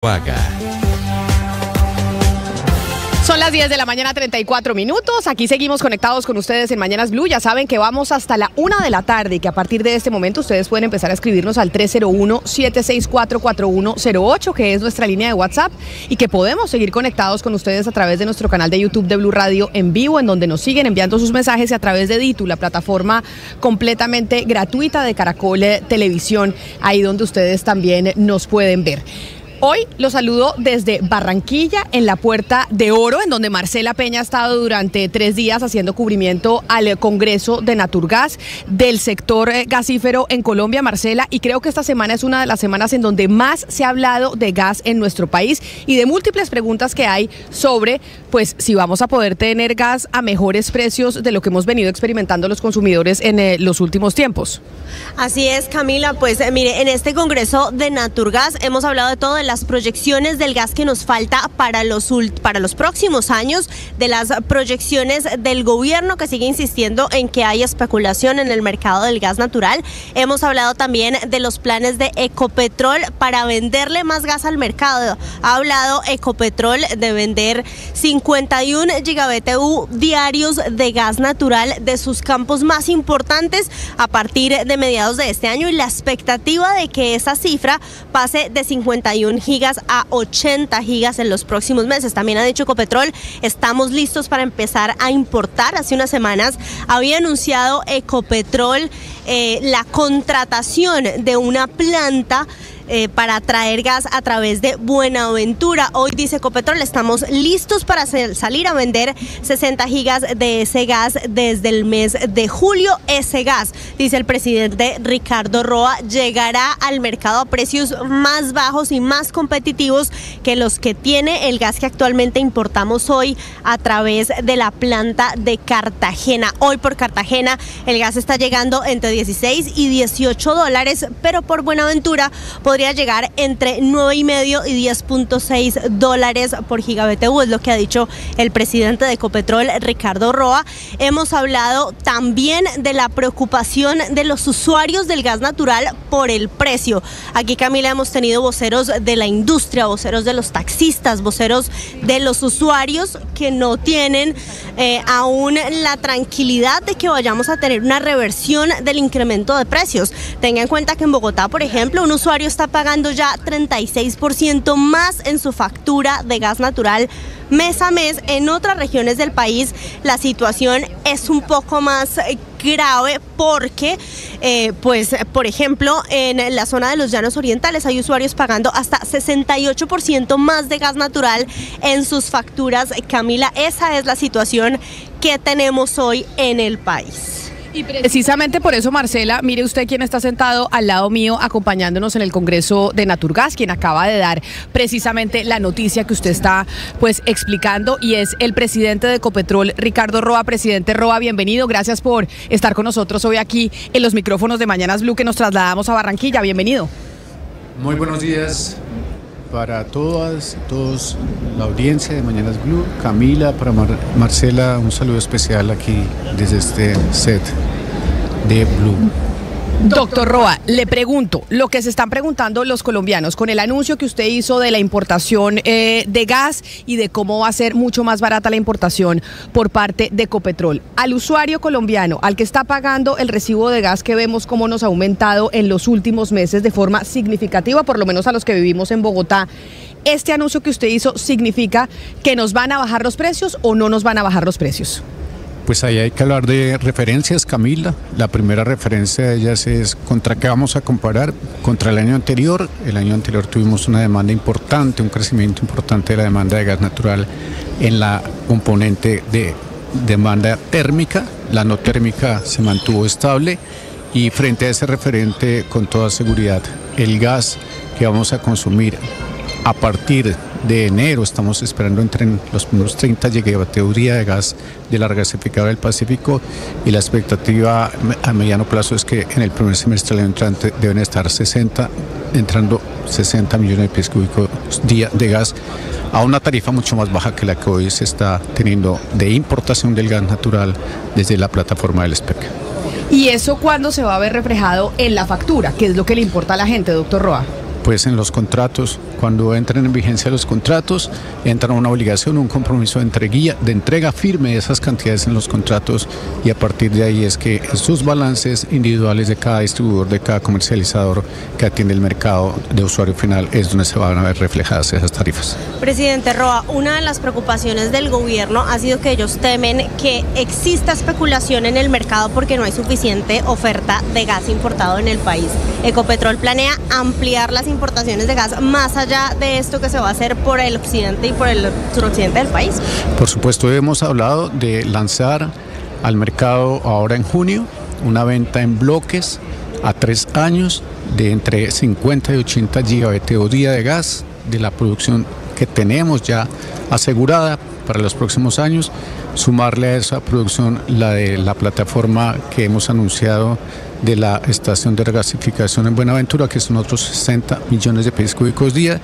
Vaga. Son las 10 de la mañana, 34 minutos. Aquí seguimos conectados con ustedes en Mañanas Blue. Ya saben que vamos hasta la 1 de la tarde y que a partir de este momento ustedes pueden empezar a escribirnos al 301-764-4108, que es nuestra línea de WhatsApp, y que podemos seguir conectados con ustedes a través de nuestro canal de YouTube de Blue Radio en vivo, en donde nos siguen enviando sus mensajes, y a través de Ditu, la plataforma completamente gratuita de Caracol Televisión, ahí donde ustedes también nos pueden ver. Hoy los saludo desde Barranquilla, en la Puerta de Oro, en donde Marcela Peña ha estado durante 3 días haciendo cubrimiento al Congreso de Naturgas del sector gasífero en Colombia, Marcela, y creo que esta semana es una de las semanas en donde más se ha hablado de gas en nuestro país y de múltiples preguntas que hay sobre, pues, si vamos a poder tener gas a mejores precios de lo que hemos venido experimentando los consumidores en los últimos tiempos. Así es, Camila, pues mire, en este Congreso de Naturgas hemos hablado de todo, de las proyecciones del gas que nos falta para los próximos años, de las proyecciones del gobierno, que sigue insistiendo en que hay especulación en el mercado del gas natural. Hemos hablado también de los planes de Ecopetrol para venderle más gas al mercado. Ha hablado Ecopetrol de vender 51 GBtu diarios de gas natural de sus campos más importantes a partir de mediados de este año, y la expectativa de que esa cifra pase de 51 gigas a 80 gigas en los próximos meses. También ha dicho Ecopetrol, estamos listos para empezar a importar. Hace unas semanas había anunciado Ecopetrol la contratación de una planta para traer gas a través de Buenaventura. Hoy dice Ecopetrol, estamos listos para salir a vender 60 gigas de ese gas desde el mes de julio. Ese gas, dice el presidente Ricardo Roa, llegará al mercado a precios más bajos y más competitivos que los que tiene el gas que actualmente importamos hoy a través de la planta de Cartagena. Hoy por Cartagena el gas está llegando entre 16 y 18 dólares, pero por Buenaventura podría llegar entre 9,5 y 10,6 dólares por gigabtu, es lo que ha dicho el presidente de Ecopetrol, Ricardo Roa. Hemos hablado también de la preocupación de los usuarios del gas natural por el precio. Aquí, Camila, hemos tenido voceros de la industria, voceros de los taxistas, voceros de los usuarios que no tienen aún la tranquilidad de que vayamos a tener una reversión del incremento de precios. Tenga en cuenta que en Bogotá, por ejemplo, un usuario está pagando ya 36% más en su factura de gas natural mes a mes. En otras regiones del país la situación es un poco más grave porque, pues, por ejemplo, en la zona de los Llanos Orientales hay usuarios pagando hasta 68% más de gas natural en sus facturas. Camila, esa es la situación que tenemos hoy en el país. Y precisamente por eso, Marcela, mire usted quién está sentado al lado mío acompañándonos en el Congreso de Naturgas, quien acaba de dar precisamente la noticia que usted está, pues, explicando, y es el presidente de Ecopetrol, Ricardo Roa. Presidente Roa, bienvenido, gracias por estar con nosotros hoy aquí en los micrófonos de Mañanas Blue, que nos trasladamos a Barranquilla. Bienvenido. Muy buenos días para todas y todos, la audiencia de Mañanas Blue. Camila, para Marcela, un saludo especial aquí desde este set de Blue. Doctor Roa, le pregunto, lo que se están preguntando los colombianos con el anuncio que usted hizo de la importación de gas y de cómo va a ser mucho más barata la importación por parte de Ecopetrol. Al usuario colombiano, al que está pagando el recibo de gas, que vemos cómo nos ha aumentado en los últimos meses de forma significativa, por lo menos a los que vivimos en Bogotá, ¿este anuncio que usted hizo significa que nos van a bajar los precios o no nos van a bajar los precios? Pues ahí hay que hablar de referencias, Camila. La primera referencia de ellas es contra qué vamos a comparar. Contra el año anterior. El año anterior tuvimos una demanda importante, un crecimiento importante de la demanda de gas natural en la componente de demanda térmica. La no térmica se mantuvo estable, y frente a ese referente, con toda seguridad, el gas que vamos a consumir a partir de enero, estamos esperando entre los primeros 30 GBtu día de gas de la regasificadora del Pacífico, y la expectativa a mediano plazo es que en el primer semestre del año entrante deben estar entrando 60 millones de pies cúbicos día de gas a una tarifa mucho más baja que la que hoy se está teniendo de importación del gas natural desde la plataforma del SPEC. ¿Y eso cuándo se va a ver reflejado en la factura? ¿Qué es lo que le importa a la gente, doctor Roa? pues en los contratos, cuando entren en vigencia los contratos, entra una obligación, un compromiso de entrega firme de esas cantidades en los contratos, y a partir de ahí es que sus balances individuales de cada distribuidor, de cada comercializador que atiende el mercado de usuario final, es donde se van a ver reflejadas esas tarifas. Presidente Roa, una de las preocupaciones del gobierno ha sido que ellos temen que exista especulación en el mercado porque no hay suficiente oferta de gas importado en el país. Ecopetrol planea ampliar las importaciones de gas más allá de esto que se va a hacer por el occidente y por el suroccidente del país. Por supuesto, hemos hablado de lanzar al mercado ahora en junio una venta en bloques a 3 años de entre 50 y 80 gigavatios día de gas de la producción que tenemos ya asegurada para los próximos años, sumarle a esa producción la de la plataforma que hemos anunciado de la estación de regasificación en Buenaventura, que son otros 60 millones de pies cúbicos día,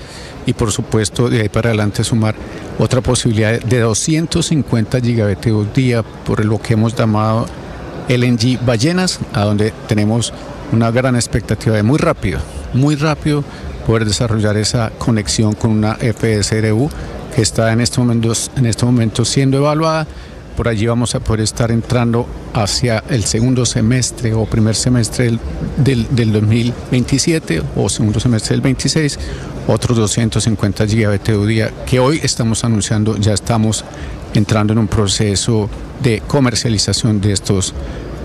y por supuesto de ahí para adelante sumar otra posibilidad de 250 gigavatios día por lo que hemos llamado LNG Ballenas, a donde tenemos una gran expectativa de muy rápido poder desarrollar esa conexión con una FSRU que está en este momento siendo evaluada. Por allí vamos a poder estar entrando hacia el segundo semestre o primer semestre del 2027 o segundo semestre del 26, otros 250 gigavatios día que hoy estamos anunciando. Ya estamos entrando en un proceso de comercialización de estos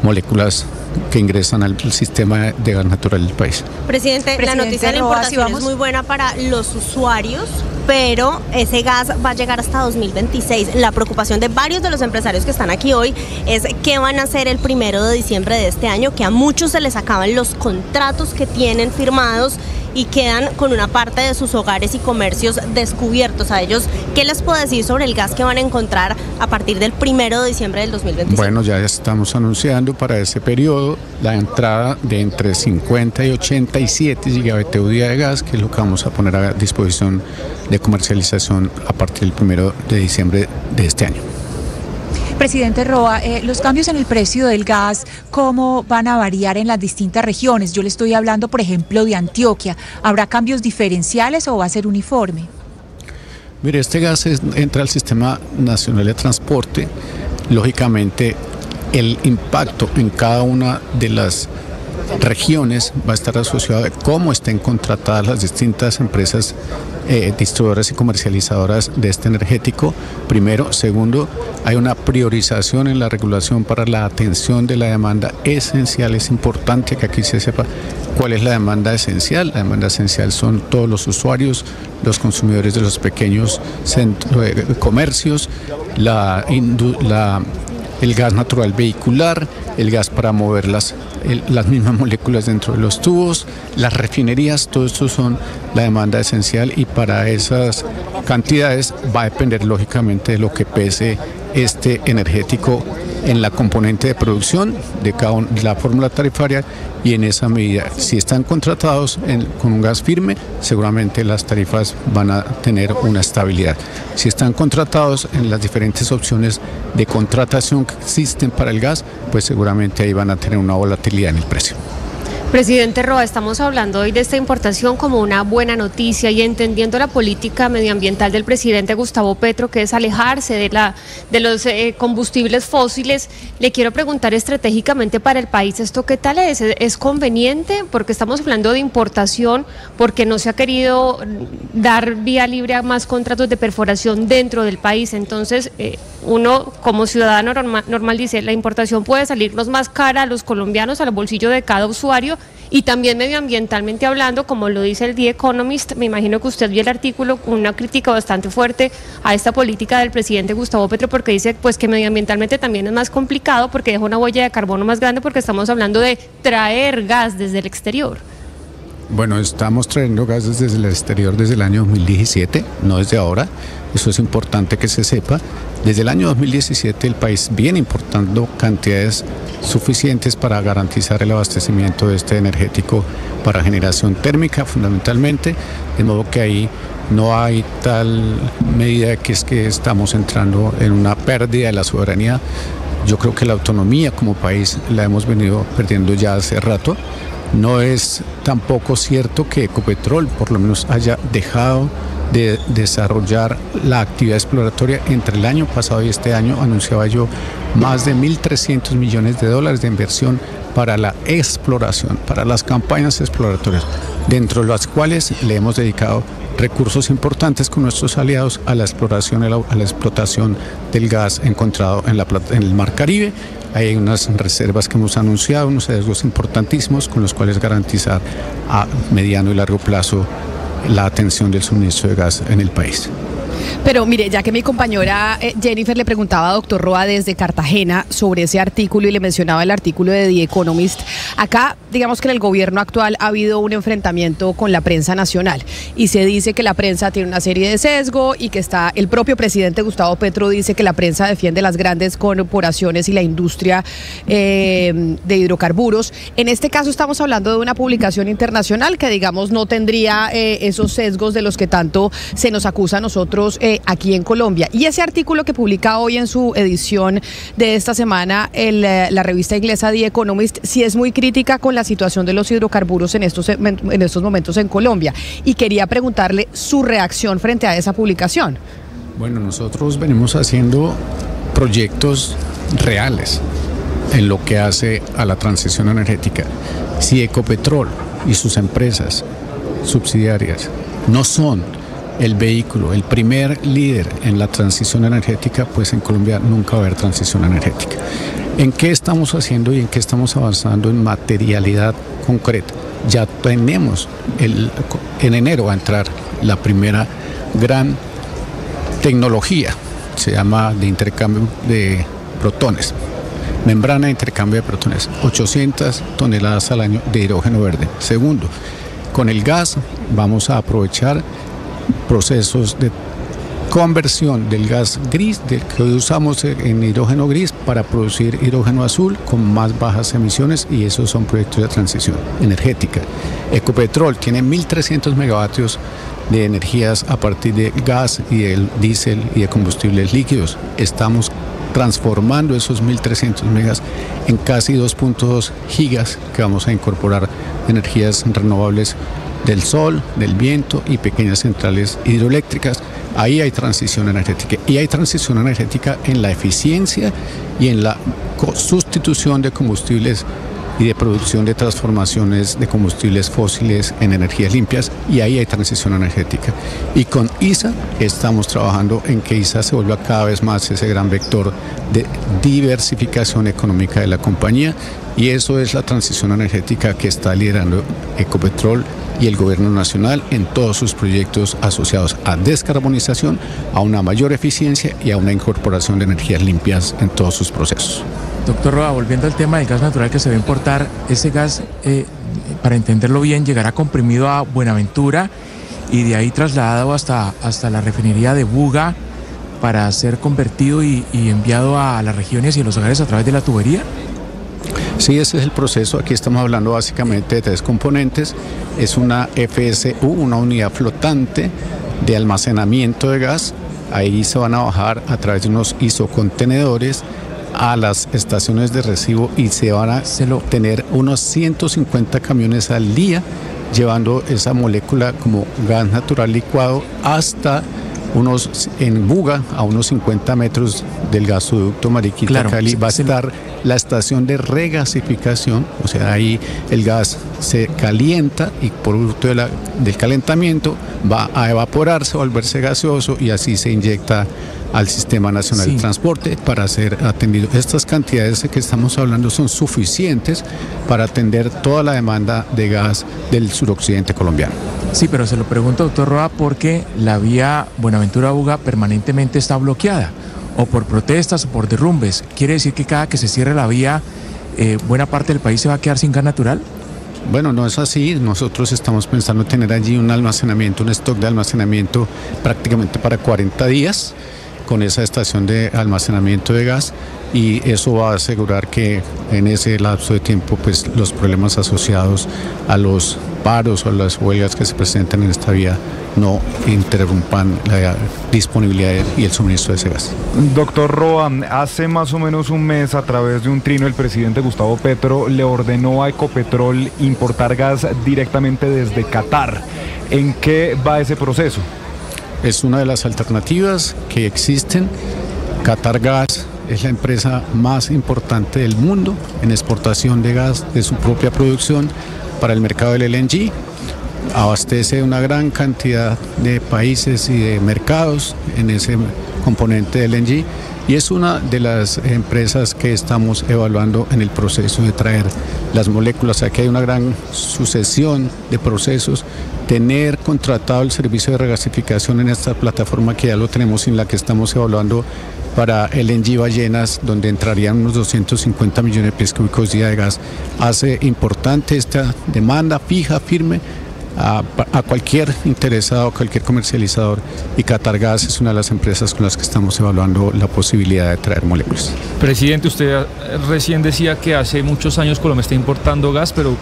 moléculas que ingresan al sistema de gas natural del país. Presidente, la noticia de la importación es muy buena para los usuarios, pero ese gas va a llegar hasta 2026. La preocupación de varios de los empresarios que están aquí hoy es qué van a hacer el 1 de diciembre de este año, que a muchos se les acaban los contratos que tienen firmados y quedan con una parte de sus hogares y comercios descubiertos. A ellos, ¿qué les puedo decir sobre el gas que van a encontrar a partir del 1 de diciembre del 2025? Bueno, ya estamos anunciando para ese periodo la entrada de entre 50 y 87 gigavatios día de gas, que es lo que vamos a poner a disposición de comercialización a partir del 1 de diciembre de este año. Presidente Roa, los cambios en el precio del gas, ¿cómo van a variar en las distintas regiones? Yo le estoy hablando, por ejemplo, de Antioquia. ¿Habrá cambios diferenciales o va a ser uniforme? Mire, este gas entra al Sistema Nacional de Transporte. Lógicamente, el impacto en cada una de las regiones va a estar asociado a cómo estén contratadas las distintas empresas distribuidoras y comercializadoras de este energético. Primero. Segundo, hay una priorización en la regulación para la atención de la demanda esencial. Es importante que aquí se sepa cuál es la demanda esencial. La demanda esencial son todos los usuarios, los consumidores de los pequeños comercios, el gas natural vehicular, el gas para mover las mismas moléculas dentro de los tubos, las refinerías. Todo esto son la demanda esencial, y para esas cantidades va a depender lógicamente de lo que pese este energético en la componente de producción de la fórmula tarifaria, y en esa medida, si están contratados con un gas firme, seguramente las tarifas van a tener una estabilidad. Si están contratados en las diferentes opciones de contratación que existen para el gas, pues seguramente ahí van a tener una volatilidad en el precio. Presidente Roa, estamos hablando hoy de esta importación como una buena noticia y entendiendo la política medioambiental del presidente Gustavo Petro, que es alejarse de los combustibles fósiles. Le quiero preguntar estratégicamente para el país, ¿esto qué tal es? ¿Es conveniente? Porque estamos hablando de importación, porque no se ha querido dar vía libre a más contratos de perforación dentro del país. Entonces, uno como ciudadano normal dice, la importación puede salirnos más cara a los colombianos, al bolsillo de cada usuario, y también medioambientalmente hablando, como lo dice el The Economist. Me imagino que usted vio el artículo con una crítica bastante fuerte a esta política del presidente Gustavo Petro, porque dice pues que medioambientalmente también es más complicado porque deja una huella de carbono más grande, porque estamos hablando de traer gas desde el exterior. Bueno, estamos trayendo gas desde el exterior desde el año 2017, no desde ahora. Eso es importante que se sepa. Desde el año 2017 el país viene importando cantidades suficientes para garantizar el abastecimiento de este energético para generación térmica fundamentalmente, de modo que ahí no hay tal medida que es que estamos entrando en una pérdida de la soberanía. Yo creo que la autonomía como país la hemos venido perdiendo ya hace rato. No es tampoco cierto que Ecopetrol por lo menos haya dejado de desarrollar la actividad exploratoria. Entre el año pasado y este año anunciaba yo más de 1.300 millones de dólares de inversión para la exploración, para las campañas exploratorias, dentro de las cuales le hemos dedicado recursos importantes con nuestros aliados a la exploración, a la explotación del gas encontrado en el Mar Caribe. Hay unas reservas que hemos anunciado, unos hallazgos importantísimos con los cuales garantizar a mediano y largo plazo la atención del suministro de gas en el país. Pero mire, ya que mi compañera Jennifer le preguntaba a doctor Roa desde Cartagena sobre ese artículo y le mencionaba el artículo de The Economist, acá digamos que en el gobierno actual ha habido un enfrentamiento con la prensa nacional y se dice que la prensa tiene una serie de sesgo y que está, el propio presidente Gustavo Petro dice que la prensa defiende las grandes corporaciones y la industria de hidrocarburos. En este caso estamos hablando de una publicación internacional que digamos no tendría esos sesgos de los que tanto se nos acusa a nosotros aquí en Colombia. Y ese artículo que publica hoy en su edición de esta semana la revista inglesa The Economist sí es muy crítica con la situación de los hidrocarburos en estos momentos en Colombia. Y quería preguntarle su reacción frente a esa publicación. Bueno, nosotros venimos haciendo proyectos reales en lo que hace a la transición energética. Si Ecopetrol y sus empresas subsidiarias no son el vehículo, el primer líder en la transición energética, pues en Colombia nunca va a haber transición energética. ¿En qué estamos haciendo y en qué estamos avanzando en materialidad concreta? Ya tenemos, en enero va a entrar la primera gran tecnología, se llama de intercambio de protones, membrana de intercambio de protones, 800 toneladas al año de hidrógeno verde. Segundo, con el gas vamos a aprovechar procesos de conversión del gas gris, del que hoy usamos en hidrógeno gris, para producir hidrógeno azul con más bajas emisiones, y esos son proyectos de transición energética. Ecopetrol tiene 1.300 megavatios de energías a partir de gas y del diésel y de combustibles líquidos. Estamos transformando esos 1.300 megas en casi 2.2 gigas que vamos a incorporar de energías renovables del sol, del viento y pequeñas centrales hidroeléctricas. Ahí hay transición energética, y hay transición energética en la eficiencia y en la sustitución de combustibles y de producción de transformaciones de combustibles fósiles en energías limpias, y ahí hay transición energética. Y con ISA estamos trabajando en que ISA se vuelva cada vez más ese gran vector de diversificación económica de la compañía, y eso es la transición energética que está liderando Ecopetrol y el gobierno nacional en todos sus proyectos asociados a descarbonización, a una mayor eficiencia y a una incorporación de energías limpias en todos sus procesos. Doctor Roa, volviendo al tema del gas natural que se va a importar, ese gas, para entenderlo bien, llegará comprimido a Buenaventura y de ahí trasladado hasta la refinería de Buga para ser convertido y enviado a las regiones y a los hogares a través de la tubería. Sí, ese es el proceso. Aquí estamos hablando básicamente de tres componentes. Es una FSU, una unidad flotante de almacenamiento de gas. Ahí se van a bajar a través de unos isocontenedores a las estaciones de recibo, y se van a tener unos 150 camiones al día llevando esa molécula como gas natural licuado hasta en Buga, a unos 50 metros del gasoducto Mariquita, Cali, va a estar la estación de regasificación. O sea, ahí el gas se calienta y por producto del calentamiento va a evaporarse, a volverse gaseoso, y así se inyecta al Sistema Nacional de Transporte para ser atendido. Estas cantidades que estamos hablando son suficientes para atender toda la demanda de gas del suroccidente colombiano. Sí, pero se lo pregunto, doctor Roa, porque la vía Buenaventura-Buga permanentemente está bloqueada, o por protestas o por derrumbes. ¿Quiere decir que cada que se cierre la vía, buena parte del país se va a quedar sin gas natural? Bueno, no es así. Nosotros estamos pensando tener allí un almacenamiento, un stock de almacenamiento prácticamente para 40 días con esa estación de almacenamiento de gas, y eso va a asegurar que en ese lapso de tiempo pues los problemas asociados a los paros o las huelgas que se presenten en esta vía no interrumpan la disponibilidad y el suministro de ese gas. Doctor Roa, hace más o menos un mes, a través de un trino, el presidente Gustavo Petro le ordenó a Ecopetrol importar gas directamente desde Qatar. ¿En qué va ese proceso? Es una de las alternativas que existen. Qatar Gas es la empresa más importante del mundo en exportación de gas de su propia producción para el mercado del LNG. Abastece una gran cantidad de países y de mercados en ese componente del LNG y es una de las empresas que estamos evaluando en el proceso de traer las moléculas. Aquí hay una gran sucesión de procesos. Tener contratado el servicio de regasificación en esta plataforma que ya lo tenemos, en la que estamos evaluando para LNG Ballenas, donde entrarían unos 250 millones de pies cúbicos día de gas, hace importante esta demanda fija, firme, a cualquier interesado, cualquier comercializador, y Qatar Gas es una de las empresas con las que estamos evaluando la posibilidad de traer moléculas. Presidente, usted recién decía que hace muchos años Colombia está importando gas, pero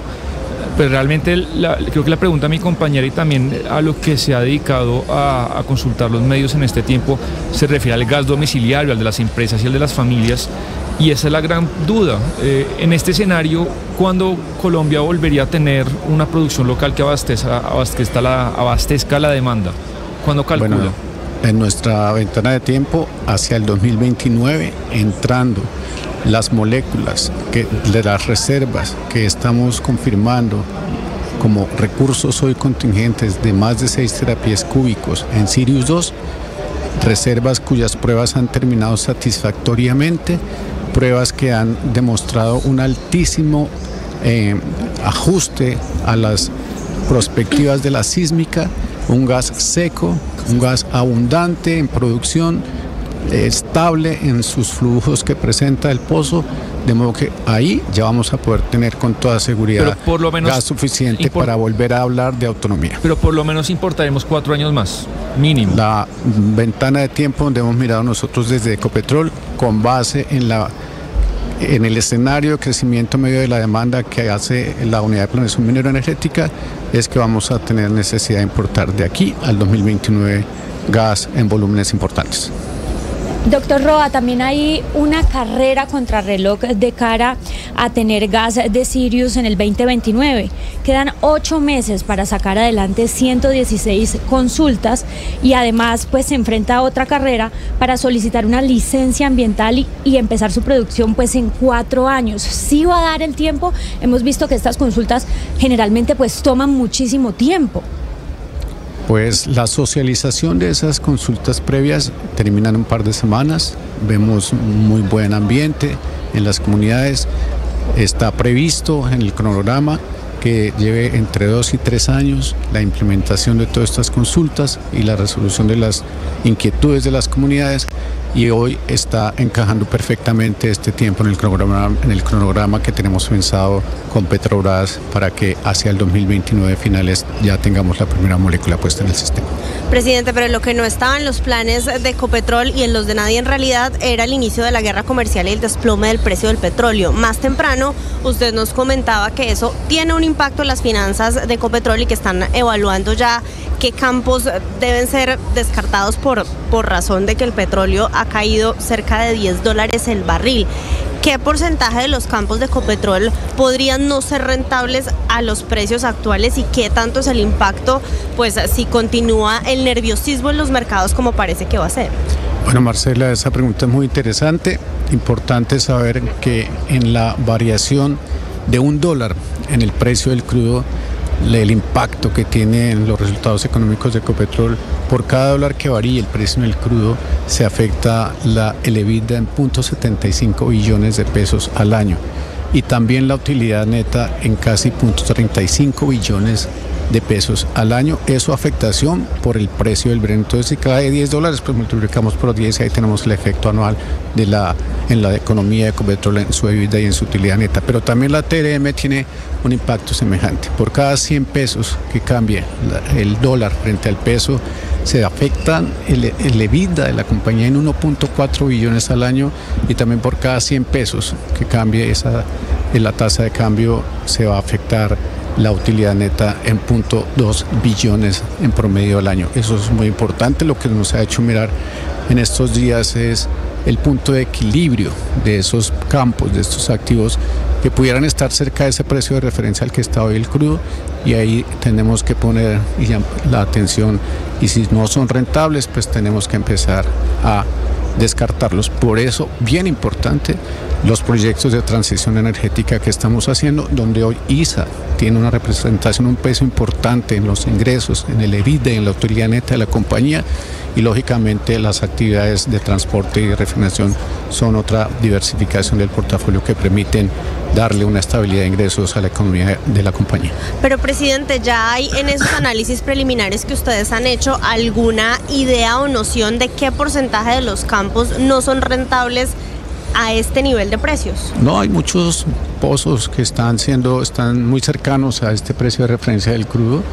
realmente creo que la pregunta a mi compañera y también a lo que se ha dedicado a consultar los medios en este tiempo se refiere al gas domiciliario, al de las empresas y al de las familias. Y esa es la gran duda. En este escenario, ¿cuándo Colombia volvería a tener una producción local que abastezca la demanda? ¿Cuándo calcula? Bueno, en nuestra ventana de tiempo, hacia el 2029, entrando las moléculas de las reservas que estamos confirmando como recursos hoy contingentes de más de 6 terapias cúbicos en Sirius 2, reservas cuyas pruebas han terminado satisfactoriamente, pruebas que han demostrado un altísimo ajuste a las perspectivas de la sísmica, un gas seco, un gas abundante en producción, estable en sus flujos que presenta el pozo, de modo que ahí ya vamos a poder tener con toda seguridad por lo menos gas suficiente para volver a hablar de autonomía. Pero por lo menos importaremos 4 años más, mínimo. La ventana de tiempo donde hemos mirado nosotros desde Ecopetrol, con base en el escenario de crecimiento medio de la demanda que hace la unidad de planeación minero-energética, es que vamos a tener necesidad de importar de aquí al 2029 gas en volúmenes importantes. Doctor Roa, también hay una carrera contrarreloj de cara a tener gas de Sirius en el 2029. Quedan 8 meses para sacar adelante 116 consultas y además pues se enfrenta a otra carrera para solicitar una licencia ambiental y empezar su producción pues en 4 años. ¿Sí va a dar el tiempo? Hemos visto que estas consultas generalmente pues toman muchísimo tiempo. Pues la socialización de esas consultas previas termina en un par de semanas. Vemos muy buen ambiente en las comunidades. Está previsto en el cronograma que lleve entre 2 y 3 años la implementación de todas estas consultas y la resolución de las inquietudes de las comunidades, y hoy está encajando perfectamente este tiempo en el cronograma que tenemos pensado con Petrobras para que hacia el 2029 finales ya tengamos la primera molécula puesta en el sistema. Presidente, pero lo que no estaba en los planes de Ecopetrol y en los de nadie en realidad era el inicio de la guerra comercial y el desplome del precio del petróleo. Más temprano usted nos comentaba que eso tiene un impacto en las finanzas de Ecopetrol y que están evaluando ya qué campos deben ser descartados por razón de que el petróleo ha caído cerca de $10 el barril. ¿Qué porcentaje de los campos de Ecopetrol podrían no ser rentables a los precios actuales y qué tanto es el impacto, pues si continúa el nerviosismo en los mercados como parece que va a ser? Bueno, Marcela, esa pregunta es muy interesante. Importante saber que en la variación de $1 en el precio del crudo, el impacto que tiene en los resultados económicos de Ecopetrol, por cada $1 que varíe el precio en el crudo, se afecta el EBITDA en 0.75 billones de pesos al año, y también la utilidad neta en casi 0.35 billones de pesos al año. Eso afectación por el precio del Brent. Entonces, si cae $10, pues multiplicamos por 10 y ahí tenemos el efecto anual en la economía de Ecopetrol, en su EBITDA y en su utilidad neta. Pero también la TRM tiene un impacto semejante. Por cada 100 pesos que cambie el dólar frente al peso, se afectan el EBITDA de la compañía en 1.4 billones al año, y también por cada 100 pesos que cambie la tasa de cambio se va a afectar la utilidad neta en 0.2 billones en promedio al año. Eso es muy importante. Lo que nos ha hecho mirar en estos días es el punto de equilibrio de esos campos, de estos activos que pudieran estar cerca de ese precio de referencia al que está hoy el crudo, y ahí tenemos que poner la atención, y si no son rentables, pues tenemos que empezar a descartarlos. Por eso, bien importante, los proyectos de transición energética que estamos haciendo, donde hoy ISA tiene una representación, un peso importante en los ingresos, en el EBITDA, en la utilidad neta de la compañía, y lógicamente las actividades de transporte y de refinación son otra diversificación del portafolio que permiten darle una estabilidad de ingresos a la economía de la compañía. Pero, presidente, ¿ya hay en esos análisis preliminares que ustedes han hecho alguna idea o noción de qué porcentaje de los campos no son rentables a este nivel de precios? No, hay muchos pozos que están muy cercanos a este precio de referencia del crudo.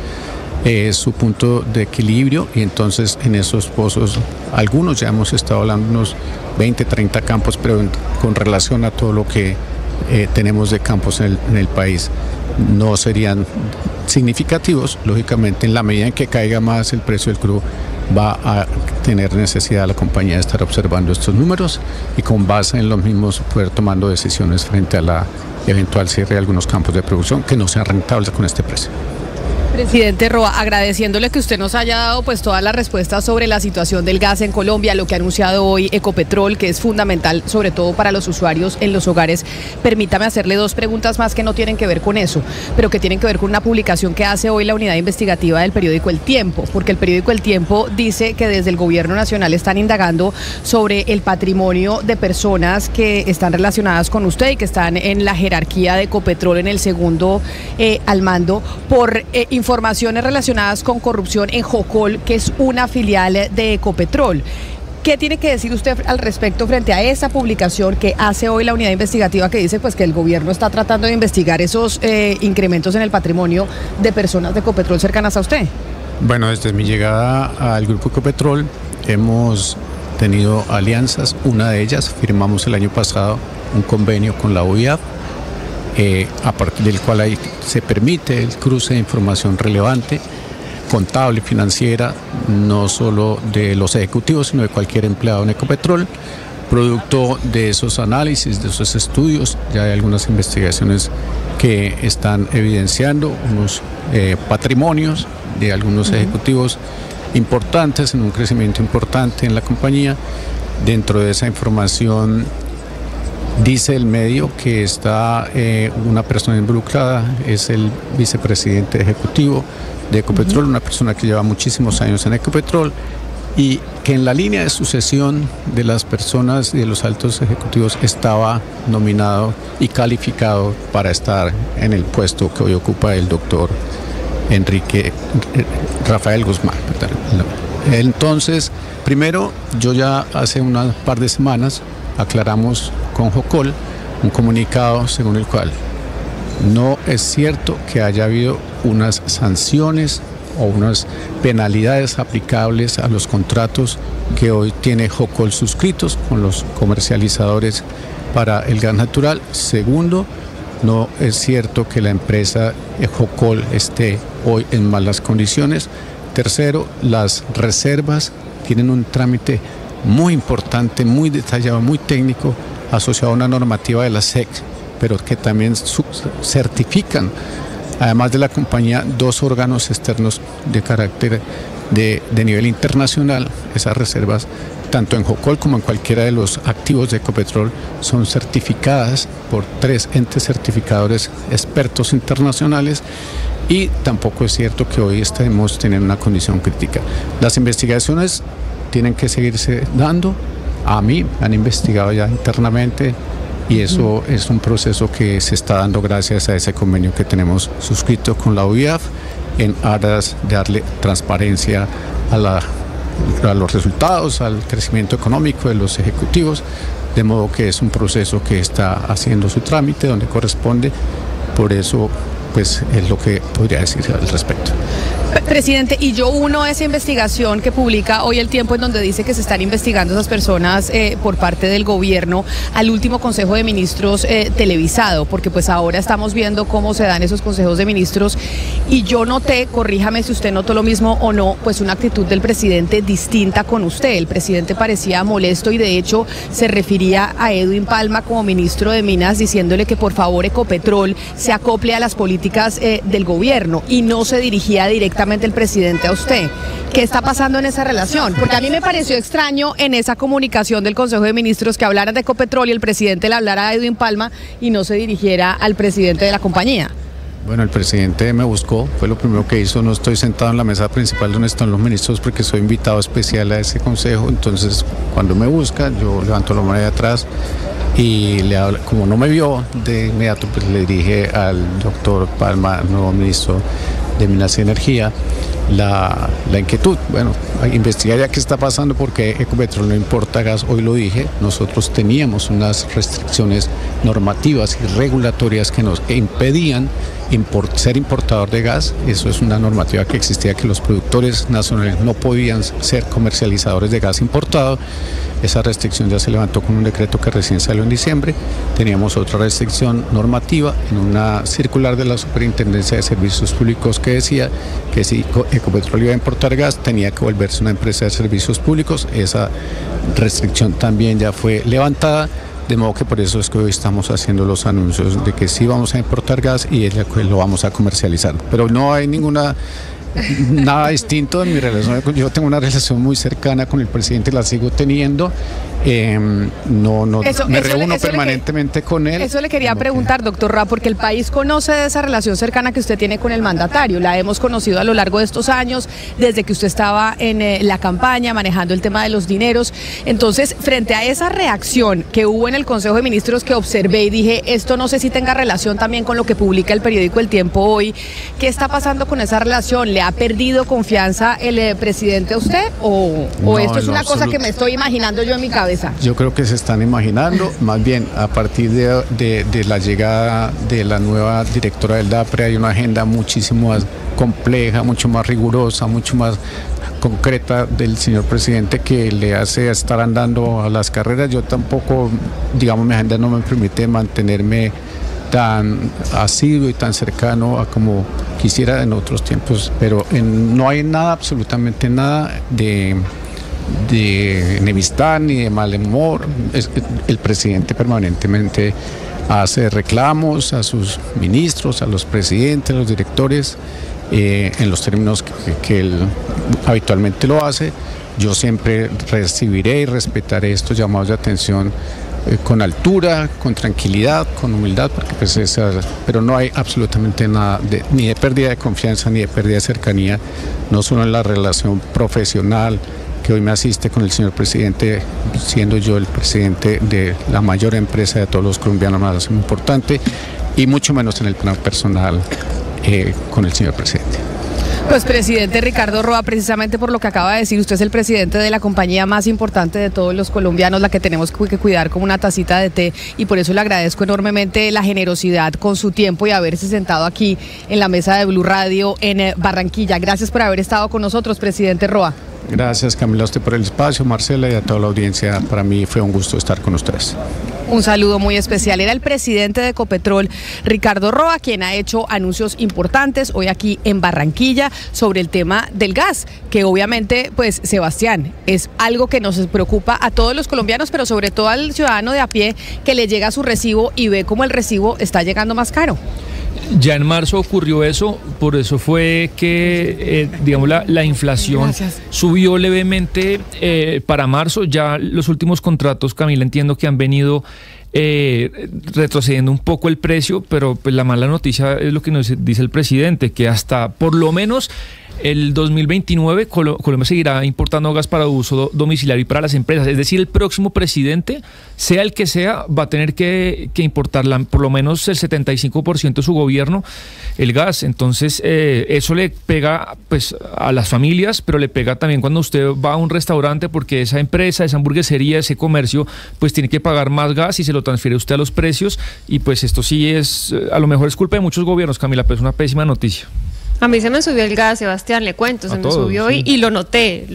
Su punto de equilibrio, y entonces en esos pozos, algunos ya hemos estado hablando, unos 20, 30 campos, pero con relación a todo lo que tenemos de campos en el país, no serían significativos. Lógicamente, en la medida en que caiga más el precio del crudo, va a tener necesidad la compañía de estar observando estos números y con base en los mismos poder tomando decisiones frente a la eventual cierre de algunos campos de producción que no sean rentables con este precio. Presidente Roa, agradeciéndole que usted nos haya dado pues todas las respuestas sobre la situación del gas en Colombia, lo que ha anunciado hoy Ecopetrol, que es fundamental sobre todo para los usuarios en los hogares. Permítame hacerle dos preguntas más que no tienen que ver con eso, pero que tienen que ver con una publicación que hace hoy la unidad investigativa del periódico El Tiempo, porque el periódico El Tiempo dice que desde el gobierno nacional están indagando sobre el patrimonio de personas que están relacionadas con usted y que están en la jerarquía de Ecopetrol en el segundo al mando por informaciones relacionadas con corrupción en Jocol, que es una filial de Ecopetrol. ¿Qué tiene que decir usted al respecto frente a esa publicación que hace hoy la unidad investigativa, que dice pues que el gobierno está tratando de investigar esos incrementos en el patrimonio de personas de Ecopetrol cercanas a usted? Bueno, desde mi llegada al grupo Ecopetrol hemos tenido alianzas. Una de ellas, firmamos el año pasado un convenio con la OIAF, a partir del cual ahí se permite el cruce de información relevante, contable, financiera, no solo de los ejecutivos, sino de cualquier empleado en Ecopetrol. Producto de esos análisis, de esos estudios, ya hay algunas investigaciones que están evidenciando unos patrimonios de algunos ejecutivos importantes, en un crecimiento importante en la compañía. Dentro de esa información dice el medio que está una persona involucrada, es el vicepresidente ejecutivo de Ecopetrol, una persona que lleva muchísimos años en Ecopetrol, y que en la línea de sucesión de las personas y de los altos ejecutivos estaba nominado y calificado para estar en el puesto que hoy ocupa el doctor Rafael Guzmán. Entonces, primero, yo ya hace un par de semanas aclaramos con Jocol un comunicado según el cual no es cierto que haya habido unas sanciones o unas penalidades aplicables a los contratos que hoy tiene Jocol suscritos con los comercializadores para el gas natural. Segundo, no es cierto que la empresa Jocol esté hoy en malas condiciones. Tercero, las reservas tienen un trámite muy importante, muy detallado, muy técnico, asociado a una normativa de la SEC, pero que también certifican, además de la compañía, dos órganos externos de carácter de nivel internacional. Esas reservas, tanto en Jocol como en cualquiera de los activos de Ecopetrol, son certificadas por 3 entes certificadores expertos internacionales, y tampoco es cierto que hoy estemos teniendo una condición crítica. Las investigaciones tienen que seguirse dando. A mí me han investigado ya internamente, y eso es un proceso que se está dando gracias a ese convenio que tenemos suscrito con la OIAF en aras de darle transparencia a los resultados, al crecimiento económico de los ejecutivos, de modo que es un proceso que está haciendo su trámite donde corresponde. Por eso, pues, es lo que podría decir al respecto. Presidente, y yo uno esa investigación que publica hoy El Tiempo, en donde dice que se están investigando esas personas por parte del gobierno al último Consejo de Ministros televisado, porque pues ahora estamos viendo cómo se dan esos consejos de ministros, y yo noté, corríjame si usted notó lo mismo o no, pues una actitud del presidente distinta con usted. El presidente parecía molesto y de hecho se refería a Edwin Palma como ministro de Minas, diciéndole que por favor Ecopetrol se acople a las políticas del gobierno, y no se dirigía directamente el presidente a usted. ¿Qué está pasando en esa relación? Porque a mí me pareció extraño en esa comunicación del Consejo de Ministros que hablaran de Ecopetrol y el presidente le hablara a Edwin Palma y no se dirigiera al presidente de la compañía. Bueno, el presidente me buscó, fue lo primero que hizo. No estoy sentado en la mesa principal donde están los ministros porque soy invitado especial a ese consejo. Entonces, cuando me busca, yo levanto la mano de atrás y le hablo. Como no me vio de inmediato, pues le dije al doctor Palma, nuevo ministro de Minas y Energía, la inquietud. Bueno, investigar ya qué está pasando, porque Ecopetrol no importa gas. Hoy lo dije, nosotros teníamos unas restricciones normativas y regulatorias que nos impedían ser importador de gas. Eso es una normativa que existía, que los productores nacionales no podían ser comercializadores de gas importado. Esa restricción ya se levantó con un decreto que recién salió en diciembre. Teníamos otra restricción normativa en una circular de la Superintendencia de Servicios Públicos que decía que si Ecopetrol iba a importar gas tenía que volverse una empresa de servicios públicos. Esa restricción también ya fue levantada. De modo que por eso es que hoy estamos haciendo los anuncios de que sí vamos a importar gas y lo vamos a comercializar. Pero no hay nada distinto en mi relación. Yo tengo una relación muy cercana con el presidente, la sigo teniendo. Me reúno permanentemente con él. Eso le quería preguntar, doctor Roa, porque el país conoce de esa relación cercana que usted tiene con el mandatario. La hemos conocido a lo largo de estos años, desde que usted estaba en la campaña manejando el tema de los dineros. Entonces, frente a esa reacción que hubo en el Consejo de Ministros, que observé y dije, esto no sé si tenga relación también con lo que publica el periódico El Tiempo hoy, ¿qué está pasando con esa relación? ¿Le ha perdido confianza el presidente a usted? ¿O no, esto es una cosa que me estoy imaginando yo en mi cabeza? Yo creo que se están imaginando. Más bien, a partir de la llegada de la nueva directora del DAPRE hay una agenda muchísimo más compleja, mucho más rigurosa, mucho más concreta del señor presidente, que le hace estar andando a las carreras. Yo tampoco, digamos, mi agenda no me permite mantenerme tan asiduo y tan cercano a como quisiera en otros tiempos, pero no hay nada, absolutamente nada de enemistad ni de mal humor. El presidente permanentemente hace reclamos a sus ministros, a los presidentes, a los directores, en los términos que él habitualmente lo hace. Yo siempre recibiré y respetaré estos llamados de atención con altura, con tranquilidad, con humildad, porque pero no hay absolutamente nada ni de pérdida de confianza ni de pérdida de cercanía, no solo en la relación profesional que hoy me asiste con el señor presidente, siendo yo el presidente de la mayor empresa de todos los colombianos, más importante, y mucho menos en el plano personal con el señor presidente. Pues presidente Ricardo Roa, precisamente por lo que acaba de decir, usted es el presidente de la compañía más importante de todos los colombianos, la que tenemos que cuidar como una tacita de té, y por eso le agradezco enormemente la generosidad con su tiempo y haberse sentado aquí en la mesa de Blue Radio en Barranquilla. Gracias por haber estado con nosotros, presidente Roa. Gracias, Camila, a usted por el espacio, Marcela, y a toda la audiencia. Para mí fue un gusto estar con ustedes. Un saludo muy especial. Era el presidente de Ecopetrol, Ricardo Roa, quien ha hecho anuncios importantes hoy aquí en Barranquilla sobre el tema del gas, que obviamente, pues, Sebastián, es algo que nos preocupa a todos los colombianos, pero sobre todo al ciudadano de a pie que le llega su recibo y ve cómo el recibo está llegando más caro. Ya en marzo ocurrió eso, por eso fue que, digamos, la inflación subió levemente para marzo. Ya los últimos contratos, Camila, entiendo que han venido retrocediendo un poco el precio, pero pues la mala noticia es lo que nos dice el presidente, que hasta por lo menos el 2029 Colombia seguirá importando gas para uso domiciliario y para las empresas. Es decir, el próximo presidente, sea el que sea, va a tener que importar por lo menos el 75% de su gobierno el gas. Entonces, eso le pega pues a las familias, pero le pega también cuando usted va a un restaurante, porque esa empresa, esa hamburguesería, ese comercio, pues tiene que pagar más gas y se lo transfiere usted a los precios. Y pues esto sí es, a lo mejor es culpa de muchos gobiernos, Camila, pero es una pésima noticia. A mí se me subió el gas, Sebastián, le cuento, se me subió sí. y lo noté.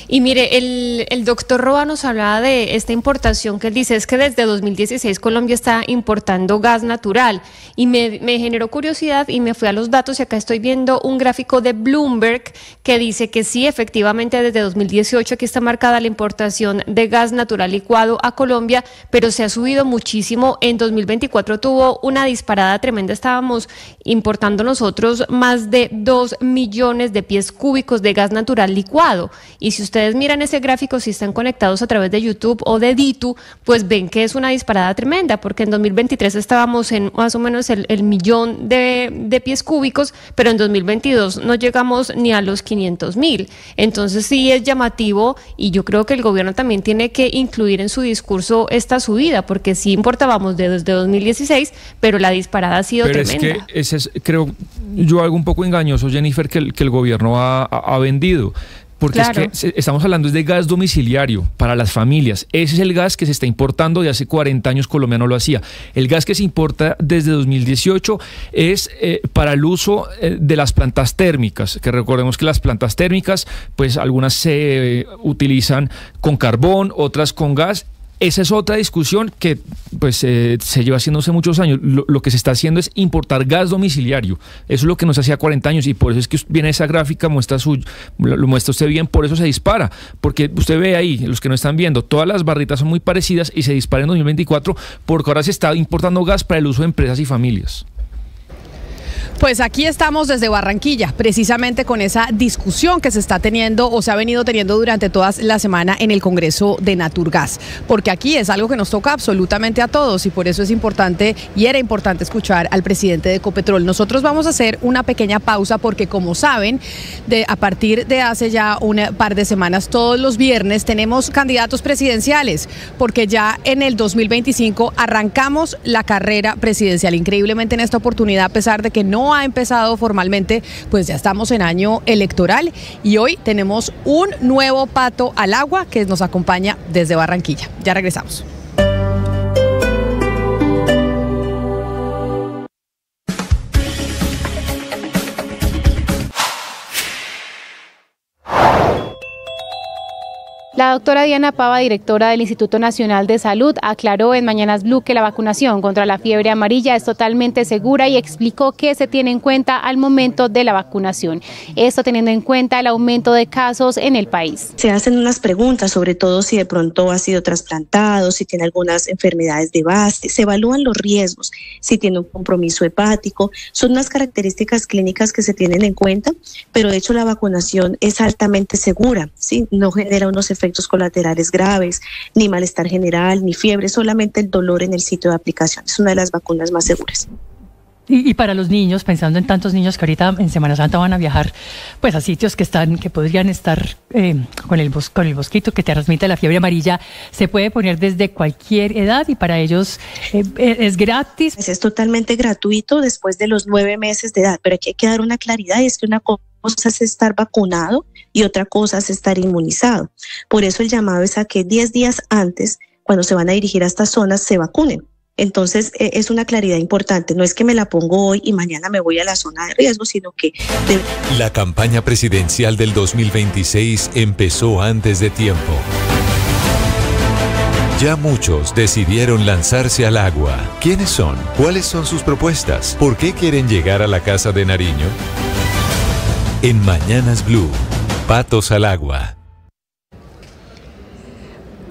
Y mire, el doctor Roa nos hablaba de esta importación que él dice, es que desde 2016 Colombia está importando gas natural y me generó curiosidad y me fui a los datos y acá estoy viendo un gráfico de Bloomberg que dice que sí, efectivamente desde 2018 aquí está marcada la importación de gas natural licuado a Colombia, pero se ha subido muchísimo. En 2024 tuvo una disparada tremenda, estábamos importando nosotros más de 2 millones de pies cúbicos de gas natural licuado. Y si ustedes miran ese gráfico, si están conectados a través de YouTube o de Ditu, pues ven que es una disparada tremenda, porque en 2023 estábamos en más o menos el millón de pies cúbicos, pero en 2022 no llegamos ni a los 500,000. Entonces sí es llamativo y yo creo que el gobierno también tiene que incluir en su discurso esta subida, porque sí importábamos desde 2016, pero la disparada ha sido tremenda. Es que ese es, creo yo, algo un poco engañoso, Jennifer, que el gobierno ha vendido. Porque claro, es que estamos hablando de gas domiciliario para las familias. Ese es el gas que se está importando de hace 40 años, Colombia no lo hacía. El gas que se importa desde 2018 es para el uso de las plantas térmicas, que recordemos que las plantas térmicas, pues algunas se utilizan con carbón, otras con gas. Esa es otra discusión que pues se lleva haciendo hace muchos años. Lo que se está haciendo es importar gas domiciliario. Eso es lo que nos hacía 40 años y por eso es que viene esa gráfica, lo muestra usted bien, por eso se dispara. Porque usted ve ahí, los que no están viendo, todas las barritas son muy parecidas y se dispara en 2024 porque ahora se está importando gas para el uso de empresas y familias. Pues aquí estamos desde Barranquilla, precisamente con esa discusión que se está teniendo o se ha venido teniendo durante toda la semana en el Congreso de Naturgas, porque aquí es algo que nos toca absolutamente a todos y por eso es importante y era importante escuchar al presidente de Ecopetrol. Nosotros vamos a hacer una pequeña pausa porque, como saben, a partir de hace ya un par de semanas, todos los viernes tenemos candidatos presidenciales, porque ya en el 2025 arrancamos la carrera presidencial. Increíblemente en esta oportunidad, a pesar de que no ha empezado formalmente, pues ya estamos en año electoral y hoy tenemos un nuevo pato al agua que nos acompaña desde Barranquilla. Ya regresamos. La doctora Diana Pava, directora del Instituto Nacional de Salud, aclaró en Mañanas Blue que la vacunación contra la fiebre amarilla es totalmente segura y explicó qué se tiene en cuenta al momento de la vacunación. Esto teniendo en cuenta el aumento de casos en el país. Se hacen unas preguntas, sobre todo si de pronto ha sido trasplantado, si tiene algunas enfermedades de base, se evalúan los riesgos, si tiene un compromiso hepático, son unas características clínicas que se tienen en cuenta, pero de hecho la vacunación es altamente segura, ¿sí? No genera unos efectos colaterales graves, ni malestar general, ni fiebre, solamente el dolor en el sitio de aplicación. Es una de las vacunas más seguras. Y para los niños, pensando en tantos niños que ahorita en Semana Santa van a viajar pues a sitios que podrían estar con el mosquito que te transmite la fiebre amarilla, se puede poner desde cualquier edad y para ellos es gratis. Es totalmente gratuito después de los 9 meses de edad, pero aquí hay que dar una claridad y es que una cosa es estar vacunado y otra cosa es estar inmunizado. Por eso el llamado es a que 10 días antes, cuando se van a dirigir a estas zonas, se vacunen. Entonces es una claridad importante, no es que me la pongo hoy y mañana me voy a la zona de riesgo, sino que... La campaña presidencial del 2026 empezó antes de tiempo. Ya muchos decidieron lanzarse al agua. ¿Quiénes son? ¿Cuáles son sus propuestas? ¿Por qué quieren llegar a la Casa de Nariño? En Mañanas Blue, patos al agua.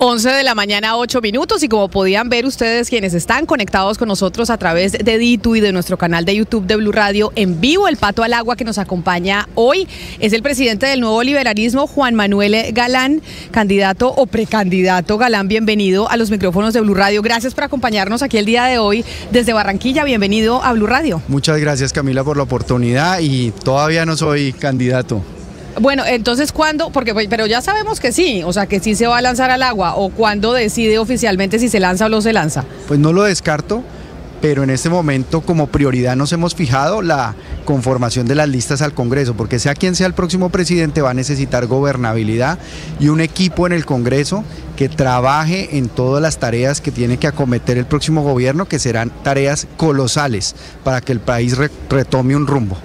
11 de la mañana, 8 minutos, y como podían ver ustedes quienes están conectados con nosotros a través de Ditu y de nuestro canal de YouTube de Blue Radio en vivo, el pato al agua que nos acompaña hoy es el presidente del Nuevo Liberalismo, Juan Manuel Galán, candidato o precandidato Galán. Bienvenido a los micrófonos de Blue Radio. Gracias por acompañarnos aquí el día de hoy desde Barranquilla. Bienvenido a Blue Radio. Muchas gracias, Camila, por la oportunidad y todavía no soy candidato. Bueno, entonces, ¿cuándo? Pero ya sabemos que sí, o sea, que sí se va a lanzar al agua, o ¿cuándo decide oficialmente si se lanza o no se lanza? Pues no lo descarto, pero en este momento como prioridad nos hemos fijado la conformación de las listas al Congreso, porque sea quien sea el próximo presidente va a necesitar gobernabilidad y un equipo en el Congreso que trabaje en todas las tareas que tiene que acometer el próximo gobierno, que serán tareas colosales para que el país retome un rumbo.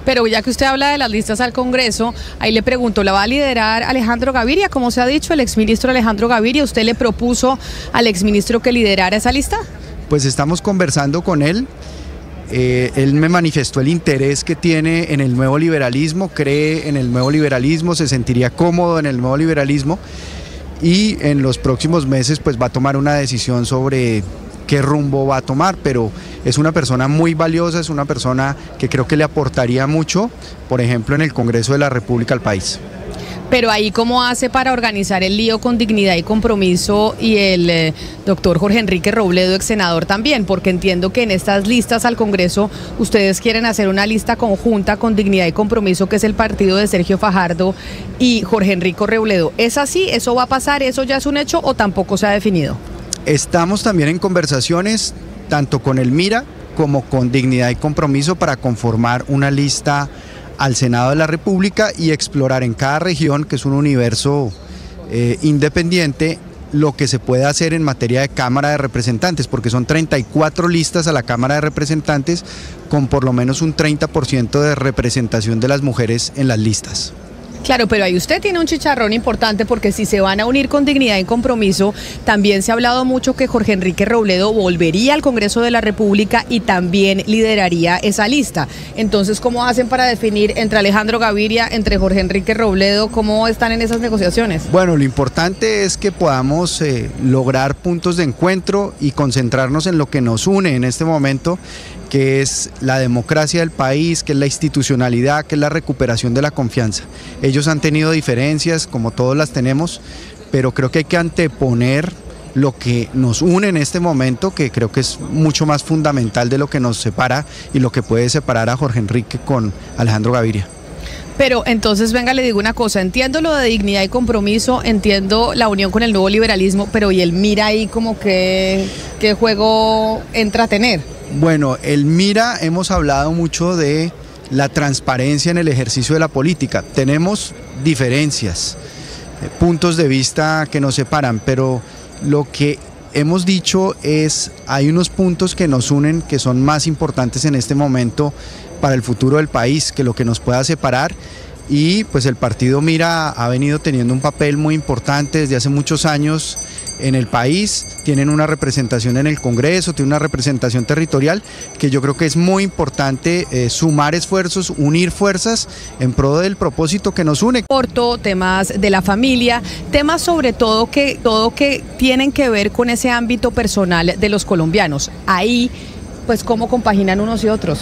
Pero ya que usted habla de las listas al Congreso, ahí le pregunto, ¿la va a liderar Alejandro Gaviria? Como se ha dicho, el exministro Alejandro Gaviria, ¿usted le propuso al exministro que liderara esa lista? Pues estamos conversando con él. Él me manifestó el interés que tiene en el nuevo liberalismo, cree en el nuevo liberalismo, se sentiría cómodo en el nuevo liberalismo y en los próximos meses pues va a tomar una decisión sobre qué rumbo va a tomar, pero es una persona muy valiosa, es una persona que creo que le aportaría mucho, por ejemplo, en el Congreso de la República al país. Pero ahí, ¿cómo hace para organizar el lío con Dignidad y Compromiso y el doctor Jorge Enrique Robledo, ex senador también? Porque entiendo que en estas listas al Congreso ustedes quieren hacer una lista conjunta con Dignidad y Compromiso, que es el partido de Sergio Fajardo y Jorge Enrique Robledo. ¿Es así? ¿Eso va a pasar? ¿Eso ya es un hecho o tampoco se ha definido? Estamos también en conversaciones, tanto con el MIRA como con Dignidad y Compromiso, para conformar una lista al Senado de la República y explorar en cada región, que es un universo independiente, lo que se puede hacer en materia de Cámara de Representantes, porque son 34 listas a la Cámara de Representantes con por lo menos un 30% de representación de las mujeres en las listas. Claro, pero ahí usted tiene un chicharrón importante, porque si se van a unir con Dignidad y Compromiso, también se ha hablado mucho que Jorge Enrique Robledo volvería al Congreso de la República y también lideraría esa lista. Entonces, ¿cómo hacen para definir entre Alejandro Gaviria, entre Jorge Enrique Robledo? ¿Cómo están en esas negociaciones? Bueno, lo importante es que podamos lograr puntos de encuentro y concentrarnos en lo que nos une en este momento, que es la democracia del país, que es la institucionalidad, que es la recuperación de la confianza. Ellos han tenido diferencias, como todos las tenemos, pero creo que hay que anteponer lo que nos une en este momento, que creo que es mucho más fundamental de lo que nos separa y lo que puede separar a Jorge Enrique con Alejandro Gaviria. Pero entonces, venga, le digo una cosa, entiendo lo de Dignidad y Compromiso, entiendo la unión con el nuevo liberalismo, pero ¿y el MIRA ahí como qué juego entra a tener? Bueno, el MIRA hemos hablado mucho de la transparencia en el ejercicio de la política. Tenemos diferencias, puntos de vista que nos separan, pero lo que hemos dicho es, hay unos puntos que nos unen que son más importantes en este momento para el futuro del país que lo que nos pueda separar, y pues el partido MIRA ha venido teniendo un papel muy importante desde hace muchos años en el país, tienen una representación en el Congreso, tienen una representación territorial que yo creo que es muy importante sumar esfuerzos, unir fuerzas en pro del propósito que nos une. Corto, temas de la familia, temas sobre todo que tienen que ver con ese ámbito personal de los colombianos. Ahí, pues, ¿cómo compaginan unos y otros?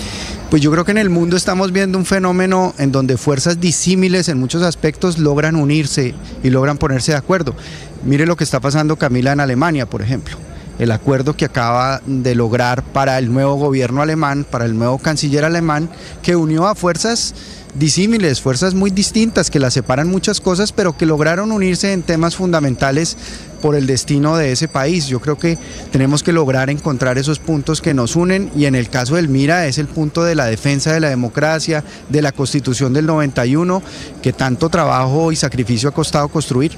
Pues yo creo que en el mundo estamos viendo un fenómeno en donde fuerzas disímiles en muchos aspectos logran unirse y logran ponerse de acuerdo. Mire lo que está pasando, Camila, en Alemania, por ejemplo. El acuerdo que acaba de lograr para el nuevo gobierno alemán, para el nuevo canciller alemán, que unió a fuerzas disímiles, fuerzas muy distintas, que las separan muchas cosas, pero que lograron unirse en temas fundamentales por el destino de ese país. Yo creo que tenemos que lograr encontrar esos puntos que nos unen, y en el caso del MIRA es el punto de la defensa de la democracia, de la Constitución del 91, que tanto trabajo y sacrificio ha costado construir.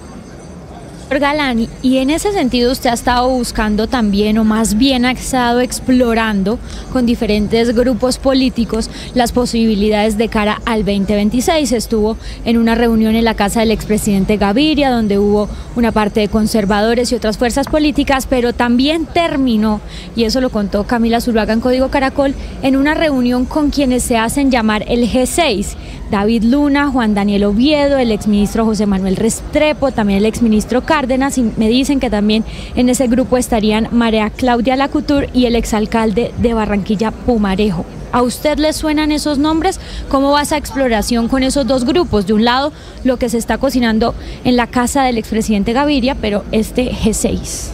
Galán, y en ese sentido usted ha estado buscando también, o más bien ha estado explorando con diferentes grupos políticos las posibilidades de cara al 2026. Estuvo en una reunión en la casa del expresidente Gaviria, donde hubo una parte de conservadores y otras fuerzas políticas, pero también terminó, y eso lo contó Camila Zuluaga en Código Caracol, en una reunión con quienes se hacen llamar el G6, David Luna, Juan Daniel Oviedo, el exministro José Manuel Restrepo, también el exministro Cárdenas, y me dicen que también en ese grupo estarían María Claudia Lacouture y el exalcalde de Barranquilla, Pumarejo. ¿A usted le suenan esos nombres? ¿Cómo va esa exploración con esos dos grupos? De un lado, lo que se está cocinando en la casa del expresidente Gaviria, pero este G6.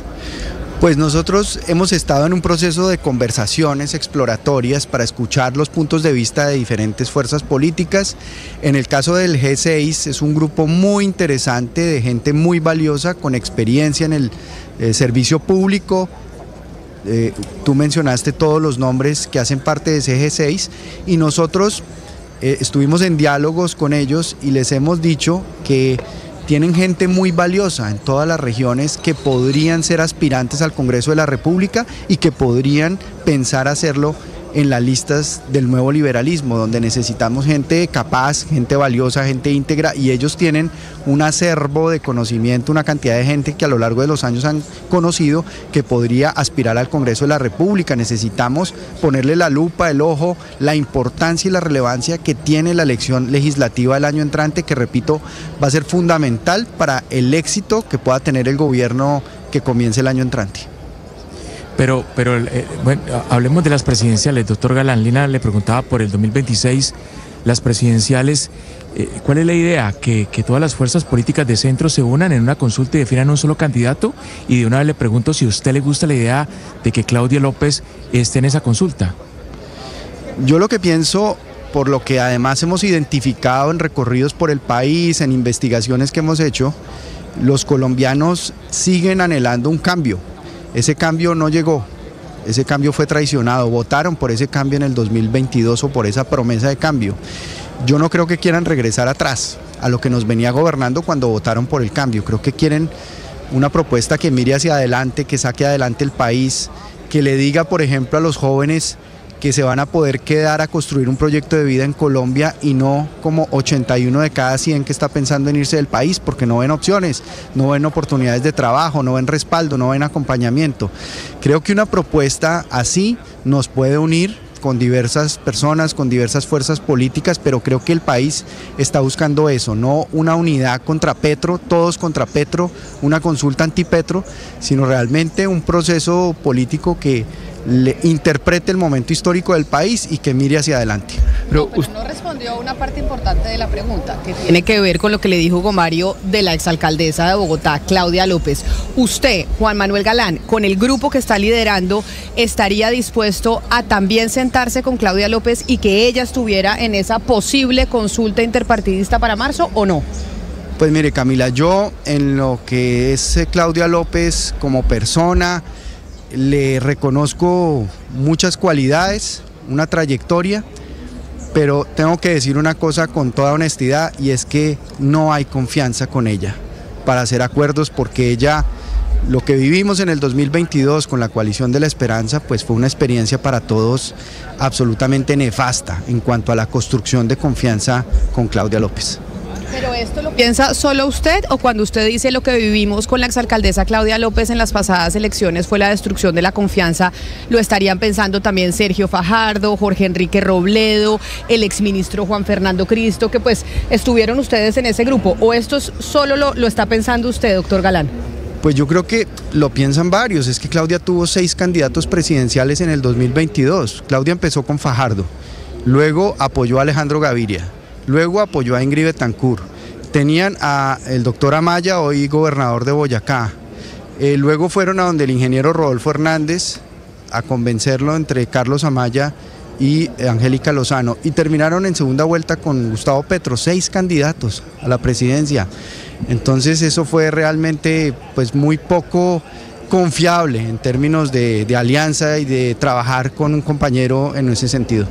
Pues nosotros hemos estado en un proceso de conversaciones exploratorias para escuchar los puntos de vista de diferentes fuerzas políticas. En el caso del G6 es un grupo muy interesante de gente muy valiosa, con experiencia en el servicio público. Tú mencionaste todos los nombres que hacen parte de ese G6, y nosotros estuvimos en diálogos con ellos y les hemos dicho que tienen gente muy valiosa en todas las regiones que podrían ser aspirantes al Congreso de la República y que podrían pensar hacerlo en las listas del nuevo liberalismo, donde necesitamos gente capaz, gente valiosa, gente íntegra, y ellos tienen un acervo de conocimiento, una cantidad de gente que a lo largo de los años han conocido que podría aspirar al Congreso de la República. Necesitamos ponerle la lupa, el ojo, la importancia y la relevancia que tiene la elección legislativa del año entrante, que repito, va a ser fundamental para el éxito que pueda tener el gobierno que comience el año entrante. Pero bueno, hablemos de las presidenciales. Doctor Galán, Lina le preguntaba por el 2026, las presidenciales, ¿cuál es la idea? ¿Que todas las fuerzas políticas de centro se unan en una consulta y definan un solo candidato? Y de una vez le pregunto si a usted le gusta la idea de que Claudia López esté en esa consulta. Yo lo que pienso, por lo que además hemos identificado en recorridos por el país, en investigaciones que hemos hecho, los colombianos siguen anhelando un cambio. Ese cambio no llegó, ese cambio fue traicionado, votaron por ese cambio en el 2022 o por esa promesa de cambio. Yo no creo que quieran regresar atrás a lo que nos venía gobernando cuando votaron por el cambio. Creo que quieren una propuesta que mire hacia adelante, que saque adelante el país, que le diga, por ejemplo, a los jóvenes que se van a poder quedar a construir un proyecto de vida en Colombia y no como 81 de cada 100 que está pensando en irse del país porque no ven opciones, no ven oportunidades de trabajo, no ven respaldo, no ven acompañamiento. Creo que una propuesta así nos puede unir con diversas personas, con diversas fuerzas políticas, pero creo que el país está buscando eso, no una unidad contra Petro, todos contra Petro, una consulta anti-Petro, sino realmente un proceso político que le interprete el momento histórico del país y que mire hacia adelante. Pero no respondió a una parte importante de la pregunta, que tiene que ver con lo que le dijo Hugo Mario de la exalcaldesa de Bogotá, Claudia López. Usted, Juan Manuel Galán, con el grupo que está liderando, ¿estaría dispuesto a también sentarse con Claudia López y que ella estuviera en esa posible consulta interpartidista para marzo o no? Pues mire, Camila, yo en lo que es Claudia López como persona, le reconozco muchas cualidades, una trayectoria, pero tengo que decir una cosa con toda honestidad, y es que no hay confianza con ella para hacer acuerdos, porque ella, lo que vivimos en el 2022 con la coalición de la esperanza, pues fue una experiencia para todos absolutamente nefasta en cuanto a la construcción de confianza con Claudia López. ¿Pero esto lo piensa solo usted, o cuando usted dice lo que vivimos con la exalcaldesa Claudia López en las pasadas elecciones fue la destrucción de la confianza, lo estarían pensando también Sergio Fajardo, Jorge Enrique Robledo, el exministro Juan Fernando Cristo, que pues estuvieron ustedes en ese grupo? ¿O esto solo lo está pensando usted, doctor Galán? Pues yo creo que lo piensan varios. Es que Claudia tuvo 6 candidatos presidenciales en el 2022. Claudia empezó con Fajardo, luego apoyó a Alejandro Gaviria, luego apoyó a Ingrid Betancourt, tenían al doctor Amaya, hoy gobernador de Boyacá, luego fueron a donde el ingeniero Rodolfo Hernández a convencerlo entre Carlos Amaya y Angélica Lozano, y terminaron en segunda vuelta con Gustavo Petro, 6 candidatos a la presidencia. Entonces eso fue realmente pues muy poco confiable en términos de alianza y de trabajar con un compañero en ese sentido.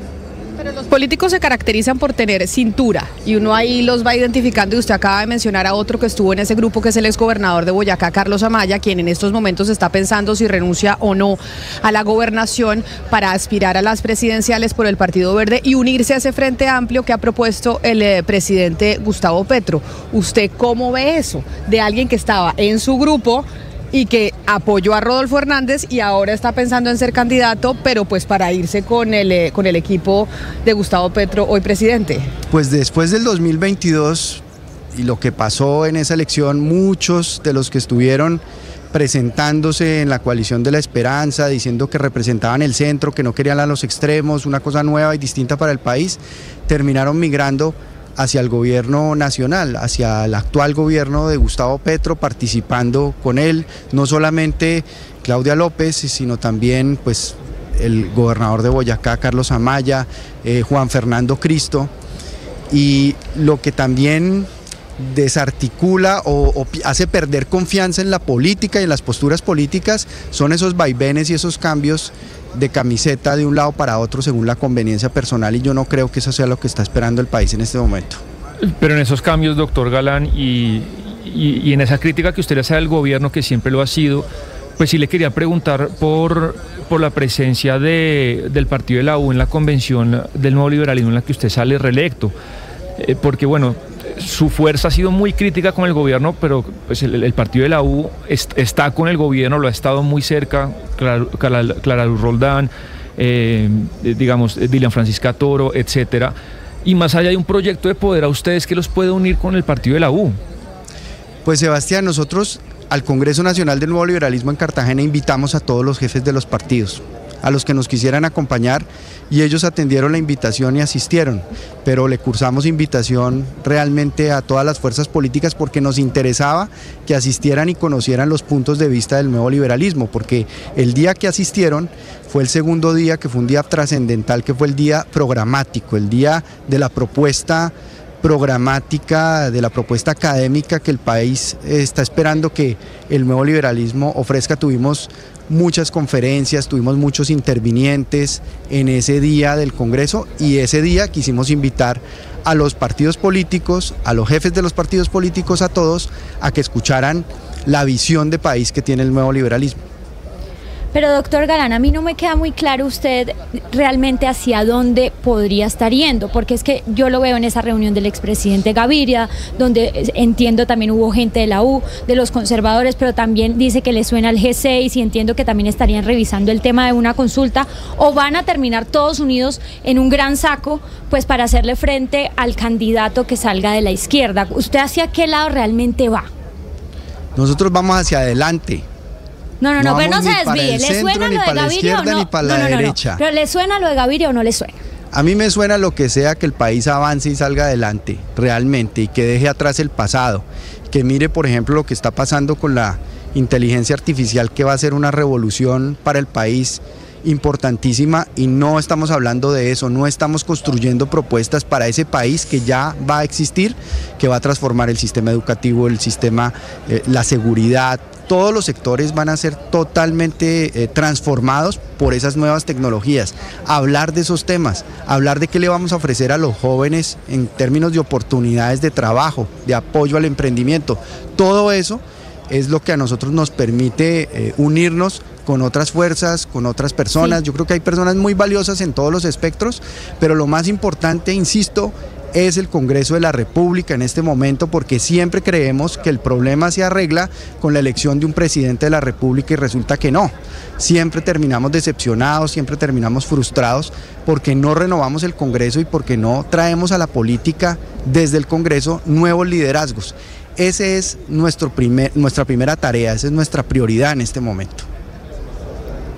Pero los políticos se caracterizan por tener cintura, y uno ahí los va identificando, y usted acaba de mencionar a otro que estuvo en ese grupo, que es el exgobernador de Boyacá, Carlos Amaya, quien en estos momentos está pensando si renuncia o no a la gobernación para aspirar a las presidenciales por el Partido Verde y unirse a ese frente amplio que ha propuesto el presidente Gustavo Petro. ¿Usted cómo ve eso? De alguien que estaba en su grupo y que apoyó a Rodolfo Hernández y ahora está pensando en ser candidato, pero pues para irse con el equipo de Gustavo Petro, hoy presidente. Pues después del 2022 y lo que pasó en esa elección, muchos de los que estuvieron presentándose en la coalición de la esperanza, diciendo que representaban el centro, que no querían a los extremos, una cosa nueva y distinta para el país, terminaron migrando hacia el gobierno nacional, hacia el actual gobierno de Gustavo Petro, participando con él, no solamente Claudia López, sino también pues el gobernador de Boyacá, Carlos Amaya, Juan Fernando Cristo, y lo que también desarticula o hace perder confianza en la política y en las posturas políticas son esos vaivenes y esos cambios de camiseta de un lado para otro según la conveniencia personal, y yo no creo que eso sea lo que está esperando el país en este momento. Pero en esos cambios, doctor Galán, y en esa crítica que usted le hace al gobierno, que siempre lo ha sido, pues sí le quería preguntar por la presencia del partido de la U en la convención del nuevo liberalismo en la que usted sale reelecto, porque bueno, su fuerza ha sido muy crítica con el gobierno, pero pues el partido de la U está con el gobierno, lo ha estado muy cerca, Clara Luz Roldán, digamos, Dilian Francisca Toro, etcétera, y más allá de un proyecto de poder a ustedes, ¿qué los puede unir con el partido de la U? Pues Sebastián, nosotros al Congreso Nacional del Nuevo Liberalismo en Cartagena invitamos a todos los jefes de los partidos, a los que nos quisieran acompañar, y ellos atendieron la invitación y asistieron, pero le cursamos invitación realmente a todas las fuerzas políticas porque nos interesaba que asistieran y conocieran los puntos de vista del nuevo liberalismo, porque el día que asistieron fue el segundo día, que fue un día trascendental, que fue el día programático, el día de la propuesta programática, de la propuesta académica que el país está esperando que el nuevo liberalismo ofrezca. Tuvimos muchas conferencias, tuvimos muchos intervinientes en ese día del Congreso, y ese día quisimos invitar a los partidos políticos, a los jefes de los partidos políticos, a todos, a que escucharan la visión de país que tiene el nuevo liberalismo. Pero doctor Galán, a mí no me queda muy claro usted realmente hacia dónde podría estar yendo, porque es que yo lo veo en esa reunión del expresidente Gaviria, donde entiendo también hubo gente de la U, de los conservadores, pero también dice que le suena al G6, y entiendo que también estarían revisando el tema de una consulta, o van a terminar todos unidos en un gran saco, pues para hacerle frente al candidato que salga de la izquierda. ¿Usted hacia qué lado realmente va? Nosotros vamos hacia adelante. No, pero no se desvíe. ¿Le suena lo de Gaviria o no? Ni para la derecha. ¿Pero le suena lo de Gaviria o no le suena? A mí me suena lo que sea, que el país avance y salga adelante, realmente, y que deje atrás el pasado. Que mire, por ejemplo, lo que está pasando con la inteligencia artificial, que va a ser una revolución para el país importantísima, y no estamos hablando de eso, no estamos construyendo propuestas para ese país que ya va a existir, que va a transformar el sistema educativo, el sistema, la seguridad. Todos los sectores van a ser totalmente transformados por esas nuevas tecnologías. Hablar de esos temas, hablar de qué le vamos a ofrecer a los jóvenes en términos de oportunidades de trabajo, de apoyo al emprendimiento. Todo eso es lo que a nosotros nos permite unirnos con otras fuerzas, con otras personas. Sí. Yo creo que hay personas muy valiosas en todos los espectros, pero lo más importante, insisto, es el Congreso de la República en este momento, porque siempre creemos que el problema se arregla con la elección de un presidente de la República, y resulta que no. Siempre terminamos decepcionados, siempre terminamos frustrados, porque no renovamos el Congreso y porque no traemos a la política desde el Congreso nuevos liderazgos. Esa es nuestra primera tarea, esa es nuestra prioridad en este momento.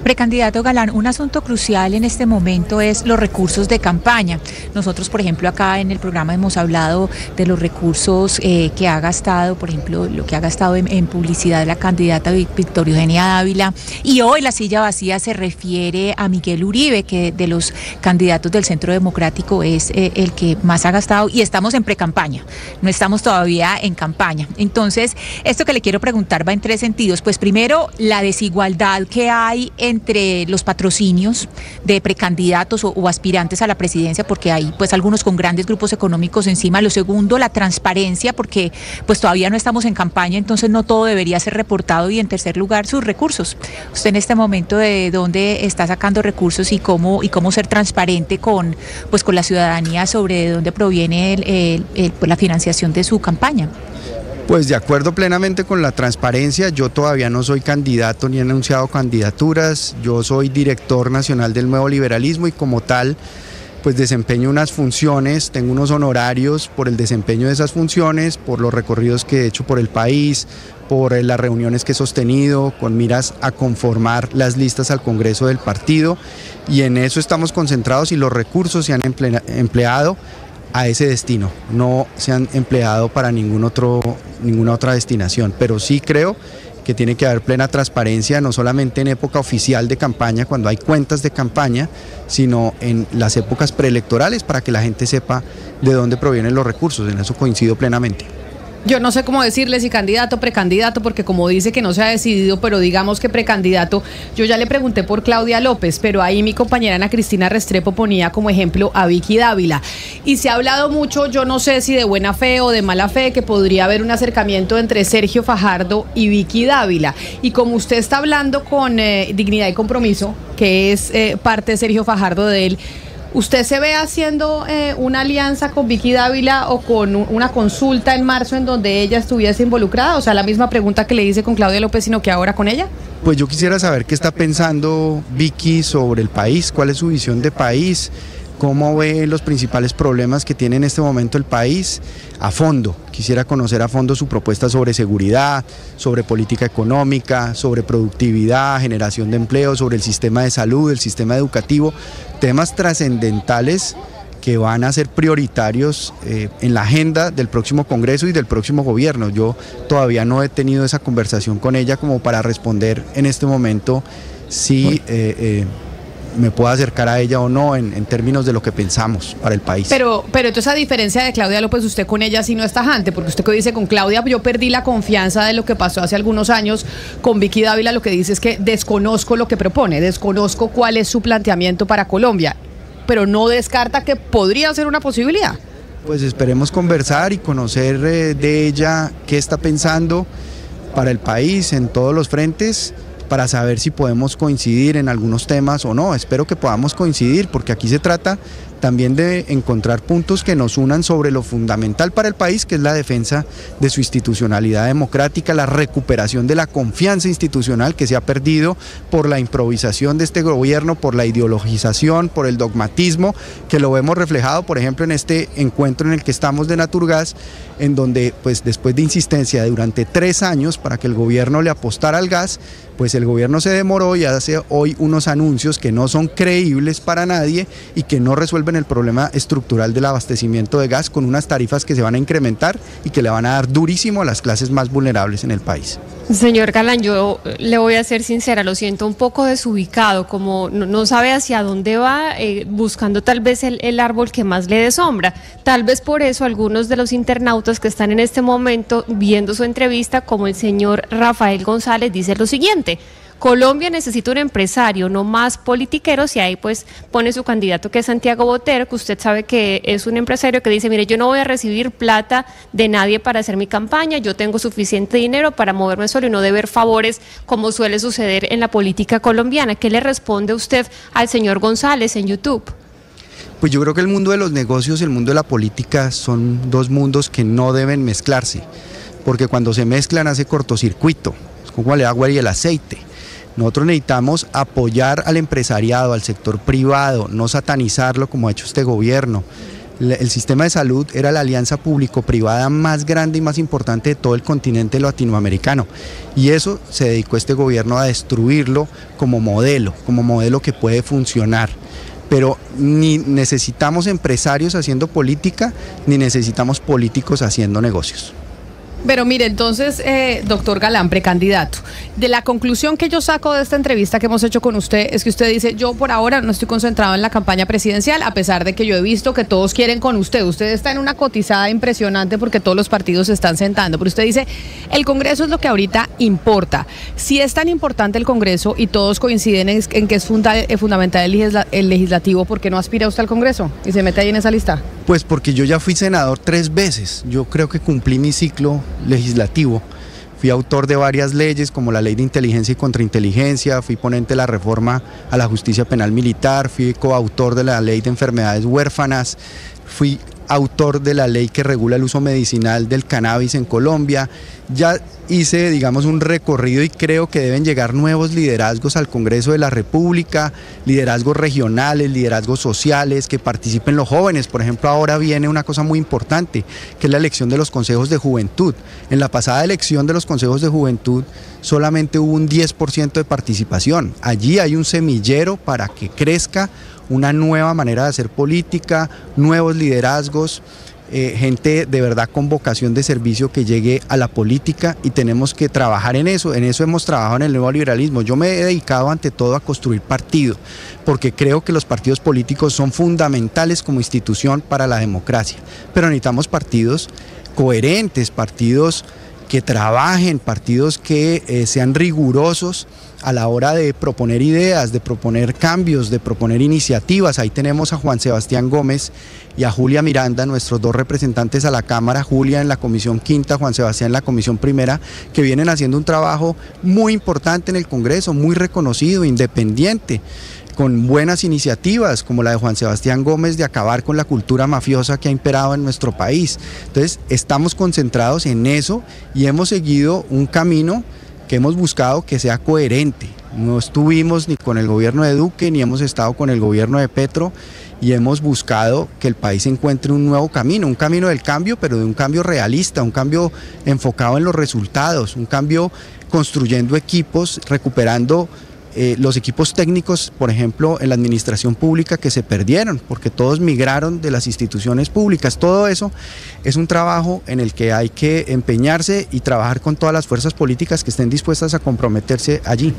Precandidato Galán, un asunto crucial en este momento es los recursos de campaña. Nosotros, por ejemplo, acá en el programa hemos hablado de los recursos que ha gastado, por ejemplo, lo que ha gastado en publicidad la candidata Victoria Eugenia Dávila, y hoy la silla vacía se refiere a Miguel Uribe, que de los candidatos del Centro Democrático es el que más ha gastado, y estamos en precampaña, no estamos todavía en campaña. Entonces, esto que le quiero preguntar va en tres sentidos. Pues primero, la desigualdad que hay entre los patrocinios de precandidatos o aspirantes a la presidencia, porque hay pues algunos con grandes grupos económicos encima. Lo segundo, la transparencia, porque pues todavía no estamos en campaña, entonces no todo debería ser reportado. Y en tercer lugar, sus recursos. Usted en este momento, ¿de dónde está sacando recursos y cómo ser transparente con la ciudadanía sobre de dónde proviene la financiación de su campaña? Pues de acuerdo plenamente con la transparencia. Yo todavía no soy candidato ni he anunciado candidaturas. Yo soy director nacional del Nuevo Liberalismo, y como tal pues desempeño unas funciones, tengo unos honorarios por el desempeño de esas funciones, por los recorridos que he hecho por el país, por las reuniones que he sostenido con miras a conformar las listas al Congreso del partido, y en eso estamos concentrados, y los recursos se han empleado a ese destino, no se han empleado para ninguna otra destinación. Pero sí creo que tiene que haber plena transparencia, no solamente en época oficial de campaña, cuando hay cuentas de campaña, sino en las épocas preelectorales, para que la gente sepa de dónde provienen los recursos. En eso coincido plenamente. Yo no sé cómo decirle si candidato, precandidato, porque como dice que no se ha decidido, pero digamos que precandidato. Yo ya le pregunté por Claudia López, pero ahí mi compañera Ana Cristina Restrepo ponía como ejemplo a Vicky Dávila. Y se ha hablado mucho, yo no sé si de buena fe o de mala fe, que podría haber un acercamiento entre Sergio Fajardo y Vicky Dávila. Y como usted está hablando con Dignidad y Compromiso, que es parte de Sergio Fajardo de él, ¿usted se ve haciendo una alianza con Vicky Dávila o con una consulta en marzo en donde ella estuviese involucrada? O sea, la misma pregunta que le hice con Claudia López, sino que ahora con ella. Pues yo quisiera saber qué está pensando Vicky sobre el país, cuál es su visión de país, cómo ve los principales problemas que tiene en este momento el país a fondo. Quisiera conocer a fondo su propuesta sobre seguridad, sobre política económica, sobre productividad, generación de empleo, sobre el sistema de salud, el sistema educativo, temas trascendentales que van a ser prioritarios en la agenda del próximo Congreso y del próximo gobierno. Yo todavía no he tenido esa conversación con ella como para responder en este momento si me puedo acercar a ella o no en términos de lo que pensamos para el país. Pero entonces, a diferencia de Claudia López, usted con ella sí no es tajante, porque usted que dice con Claudia, yo perdí la confianza de lo que pasó hace algunos años. Con Vicky Dávila lo que dice es que desconozco lo que propone, desconozco cuál es su planteamiento para Colombia, pero no descarta que podría ser una posibilidad. Pues esperemos conversar y conocer de ella qué está pensando para el país en todos los frentes, para saber si podemos coincidir en algunos temas o no. Espero que podamos coincidir, porque aquí se trata también de encontrar puntos que nos unan sobre lo fundamental para el país, que es la defensa de su institucionalidad democrática, la recuperación de la confianza institucional que se ha perdido por la improvisación de este gobierno, por la ideologización, por el dogmatismo, que lo vemos reflejado, por ejemplo, en este encuentro en el que estamos de Naturgas, en donde, pues, después de insistencia durante 3 años para que el gobierno le apostara al gas, pues el gobierno se demoró y hace hoy unos anuncios que no son creíbles para nadie y que no resuelven el problema estructural del abastecimiento de gas, con unas tarifas que se van a incrementar y que le van a dar durísimo a las clases más vulnerables en el país. Señor Galán, yo le voy a ser sincera, lo siento un poco desubicado, como no sabe hacia dónde va, buscando tal vez el árbol que más le dé sombra. Tal vez por eso algunos de los internautas que están en este momento viendo su entrevista, como el señor Rafael González, dice lo siguiente: Colombia necesita un empresario, no más politiqueros, y ahí pues pone su candidato, que es Santiago Botero, que usted sabe que es un empresario que dice, mire, yo no voy a recibir plata de nadie para hacer mi campaña, yo tengo suficiente dinero para moverme solo y no deber favores como suele suceder en la política colombiana. ¿Qué le responde usted al señor González en YouTube? Pues yo creo que el mundo de los negocios y el mundo de la política son dos mundos que no deben mezclarse, porque cuando se mezclan hace cortocircuito, es como el agua y el aceite. Nosotros necesitamos apoyar al empresariado, al sector privado, no satanizarlo como ha hecho este gobierno. El sistema de salud era la alianza público-privada más grande y más importante de todo el continente latinoamericano, y eso se dedicó este gobierno a destruirlo como modelo que puede funcionar. Pero ni necesitamos empresarios haciendo política, ni necesitamos políticos haciendo negocios. Pero mire, entonces, doctor Galán, precandidato, de la conclusión que yo saco de esta entrevista que hemos hecho con usted es que usted dice, yo por ahora no estoy concentrado en la campaña presidencial, a pesar de que yo he visto que todos quieren con usted. Usted está en una cotizada impresionante porque todos los partidos se están sentando, pero usted dice, el Congreso es lo que ahorita importa. Si es tan importante el Congreso y todos coinciden en que es fundamental el legislativo, ¿por qué no aspira usted al Congreso y se mete ahí en esa lista? Pues porque yo ya fui senador 3 veces, yo creo que cumplí mi ciclo legislativo. Fui autor de varias leyes, como la ley de inteligencia y contrainteligencia, fui ponente de la reforma a la justicia penal militar, fui coautor de la ley de enfermedades huérfanas, fui autor de la ley que regula el uso medicinal del cannabis en Colombia. Ya hice, digamos, un recorrido y creo que deben llegar nuevos liderazgos al Congreso de la República, liderazgos regionales, liderazgos sociales, que participen los jóvenes. Por ejemplo, ahora viene una cosa muy importante, que es la elección de los consejos de juventud. En la pasada elección de los consejos de juventud solamente hubo un 10% de participación. Allí hay un semillero para que crezca una nueva manera de hacer política, nuevos liderazgos. gente de verdad con vocación de servicio que llegue a la política, y tenemos que trabajar en eso hemos trabajado en el nuevo liberalismo. Yo me he dedicado ante todo a construir partido, porque creo que los partidos políticos son fundamentales como institución para la democracia, pero necesitamos partidos coherentes, partidos que trabajen, partidos que sean rigurosos a la hora de proponer ideas, de proponer cambios, de proponer iniciativas. Ahí tenemos a Juan Sebastián Gómez y a Julia Miranda, nuestros dos representantes a la Cámara, Julia en la Comisión Quinta, Juan Sebastián en la Comisión Primera, que vienen haciendo un trabajo muy importante en el Congreso, muy reconocido, independiente, con buenas iniciativas como la de Juan Sebastián Gómez de acabar con la cultura mafiosa que ha imperado en nuestro país. Entonces estamos concentrados en eso y hemos seguido un camino que hemos buscado que sea coherente. No estuvimos ni con el gobierno de Duque ni hemos estado con el gobierno de Petro, y hemos buscado que el país encuentre un nuevo camino, un camino del cambio, pero de un cambio realista, un cambio enfocado en los resultados, un cambio construyendo equipos, recuperando los equipos técnicos, por ejemplo, en la administración pública, que se perdieron porque todos migraron de las instituciones públicas. Todo eso es un trabajo en el que hay que empeñarse y trabajar con todas las fuerzas políticas que estén dispuestas a comprometerse allí.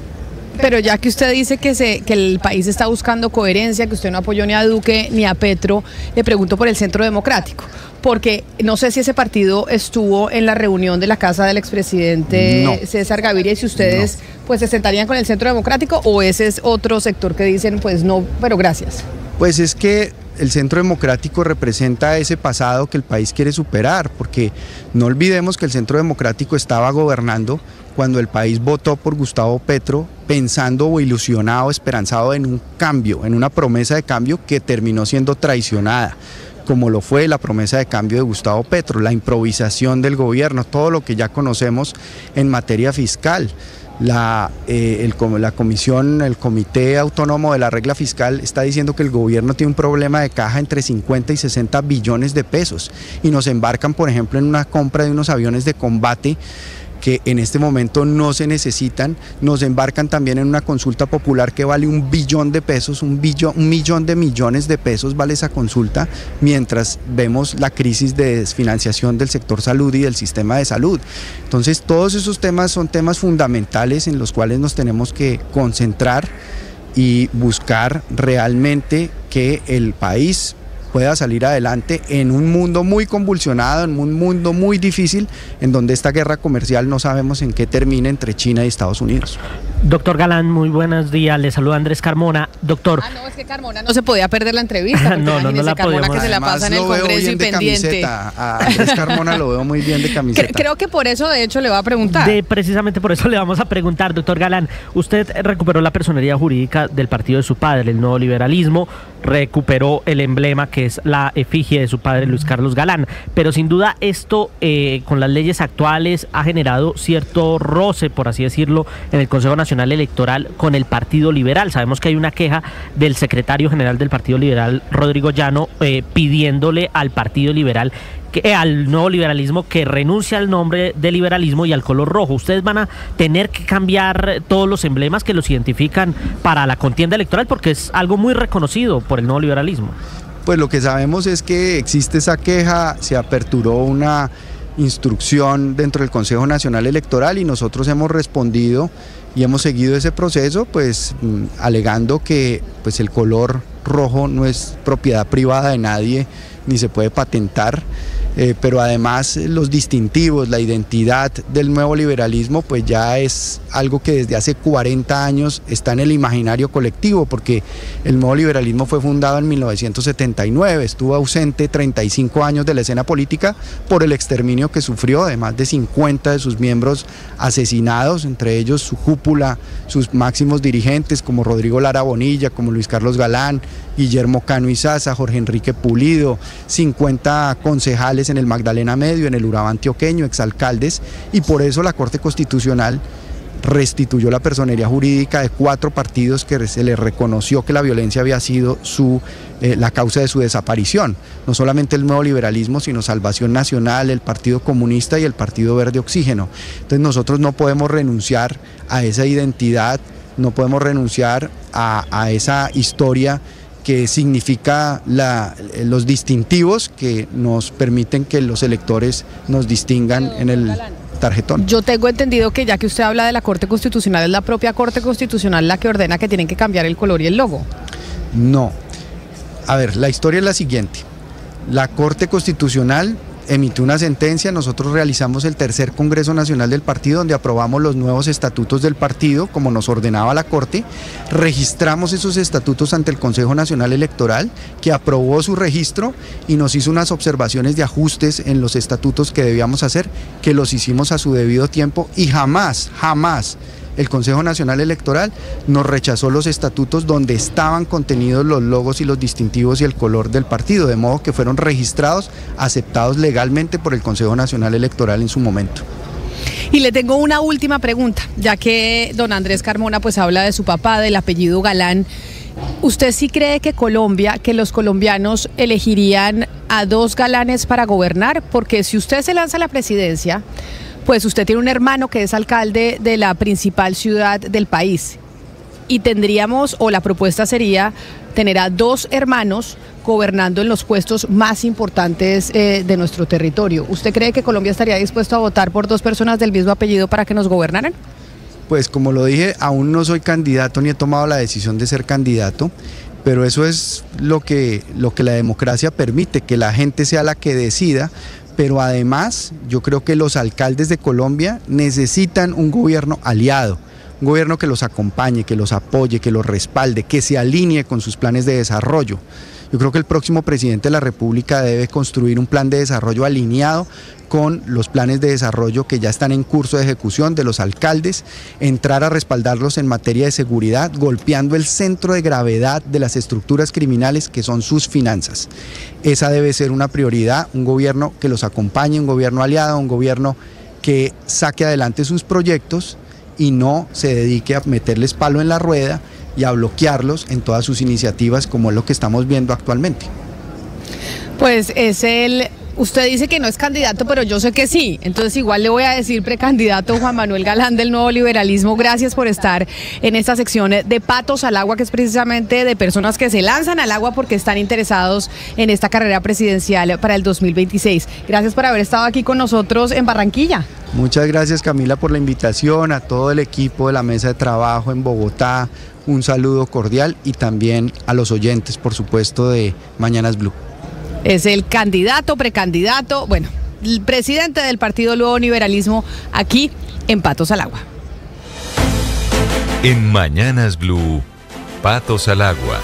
Pero ya que usted dice que el país está buscando coherencia, que usted no apoyó ni a Duque ni a Petro, le pregunto por el Centro Democrático, porque no sé si ese partido estuvo en la reunión de la casa del expresidente César Gaviria, y si ustedes pues se sentarían con el Centro Democrático, o ese es otro sector que dicen pues no, pero gracias. Pues es que el Centro Democrático representa ese pasado que el país quiere superar, porque no olvidemos que el Centro Democrático estaba gobernando cuando el país votó por Gustavo Petro, pensando o ilusionado, esperanzado en un cambio, en una promesa de cambio que terminó siendo traicionada, como lo fue la promesa de cambio de Gustavo Petro, la improvisación del gobierno, todo lo que ya conocemos en materia fiscal. El Comité Autónomo de la Regla Fiscal está diciendo que el gobierno tiene un problema de caja entre 50 y 60 billones de pesos, y nos embarcan, por ejemplo, en una compra de unos aviones de combate que en este momento no se necesitan. Nos embarcan también en una consulta popular que vale 1 billón de pesos, un millón de millones de pesos vale esa consulta, mientras vemos la crisis de desfinanciación del sector salud y del sistema de salud. Entonces todos esos temas son temas fundamentales en los cuales nos tenemos que concentrar y buscar realmente que el país pueda salir adelante en un mundo muy convulsionado, en un mundo muy difícil, en donde esta guerra comercial no sabemos en qué termina entre China y Estados Unidos. Doctor Galán, muy buenos días, le saluda Andrés Carmona. Doctor... no, es que Carmona no se podía perder la entrevista. no la Carmona podemos. Que se la pasa en el Congreso y pendiente. A Andrés Carmona lo veo muy bien de camiseta. Creo que por eso, de hecho, le va a preguntar. Precisamente por eso le vamos a preguntar, doctor Galán. Usted recuperó la personería jurídica del partido de su padre, el nuevo liberalismo, recuperó el emblema que es la efigie de su padre, Luis Carlos Galán, pero sin duda esto con las leyes actuales ha generado cierto roce, por así decirlo, en el Consejo Nacional Electoral con el Partido Liberal. Sabemos que hay una queja del secretario general del Partido Liberal, Rodrigo Llano, pidiéndole al Partido Liberal, al nuevo liberalismo, que renuncie al nombre de liberalismo y al color rojo. Ustedes van a tener que cambiar todos los emblemas que los identifican para la contienda electoral, porque es algo muy reconocido por el nuevo liberalismo. Pues lo que sabemos es que existe esa queja, se aperturó una instrucción dentro del Consejo Nacional Electoral y nosotros hemos respondido y hemos seguido ese proceso, pues alegando que pues el color rojo no es propiedad privada de nadie ni se puede patentar, pero además los distintivos, la identidad del nuevo liberalismo pues ya es algo que desde hace 40 años está en el imaginario colectivo, porque el nuevo liberalismo fue fundado en 1979, estuvo ausente 35 años de la escena política por el exterminio que sufrió, de más de 50 de sus miembros asesinados, entre ellos su cúpula, sus máximos dirigentes como Rodrigo Lara Bonilla, como Luis Carlos Galán, Guillermo Cano Izaza, Jorge Enrique Pulido, 50 concejales en el Magdalena Medio, en el Urabá antioqueño, exalcaldes, y por eso la Corte Constitucional restituyó la personería jurídica de 4 partidos que se les reconoció que la violencia había sido la causa de su desaparición. No solamente el nuevo liberalismo, sino Salvación Nacional, el Partido Comunista y el Partido Verde Oxígeno. Entonces nosotros no podemos renunciar a esa identidad, no podemos renunciar a esa historia que significa los distintivos que nos permiten que los electores nos distingan en el tarjetón. Yo tengo entendido que ya que usted habla de la Corte Constitucional, es la propia Corte Constitucional la que ordena que tienen que cambiar el color y el logo. No. A ver, la historia es la siguiente. La Corte Constitucional emitió una sentencia, nosotros realizamos el tercer Congreso Nacional del partido donde aprobamos los nuevos estatutos del partido como nos ordenaba la Corte, registramos esos estatutos ante el Consejo Nacional Electoral que aprobó su registro y nos hizo unas observaciones de ajustes en los estatutos que debíamos hacer, que los hicimos a su debido tiempo y jamás el Consejo Nacional Electoral nos rechazó los estatutos donde estaban contenidos los logos y los distintivos y el color del partido, de modo que fueron registrados, aceptados legalmente por el Consejo Nacional Electoral en su momento. Y le tengo una última pregunta, ya que don Andrés Carmona pues habla de su papá, del apellido Galán. ¿Usted sí cree que los colombianos elegirían a dos Galanes para gobernar? Porque si usted se lanza a la presidencia, pues usted tiene un hermano que es alcalde de la principal ciudad del país y tendríamos, o la propuesta sería, tener a dos hermanos gobernando en los puestos más importantes de nuestro territorio. ¿Usted cree que Colombia estaría dispuesto a votar por dos personas del mismo apellido para que nos gobernaran? Pues como lo dije, aún no soy candidato ni he tomado la decisión de ser candidato, pero eso es lo que la democracia permite, que la gente sea la que decida. Pero además yo creo que los alcaldes de Colombia necesitan un gobierno aliado, un gobierno que los acompañe, que los apoye, que los respalde, que se alinee con sus planes de desarrollo. Yo creo que el próximo presidente de la República debe construir un plan de desarrollo alineado con los planes de desarrollo que ya están en curso de ejecución de los alcaldes, entrar a respaldarlos en materia de seguridad, golpeando el centro de gravedad de las estructuras criminales que son sus finanzas. Esa debe ser una prioridad, un gobierno que los acompañe, un gobierno aliado, un gobierno que saque adelante sus proyectos y no se dedique a meterles palo en la rueda y a bloquearlos en todas sus iniciativas, como es lo que estamos viendo actualmente. Pues usted dice que no es candidato, pero yo sé que sí, entonces igual le voy a decir precandidato Juan Manuel Galán del Nuevo Liberalismo. Gracias por estar en esta sección de Patos al Agua, que es precisamente de personas que se lanzan al agua porque están interesados en esta carrera presidencial para el 2026. Gracias por haber estado aquí con nosotros en Barranquilla. Muchas gracias, Camila, por la invitación, a todo el equipo de la mesa de trabajo en Bogotá, un saludo cordial y también a los oyentes, por supuesto, de Mañanas Blue. Es el candidato, precandidato, bueno, el presidente del Partido Nuevo Liberalismo aquí en Patos al Agua. En Mañanas Blue, Patos al Agua.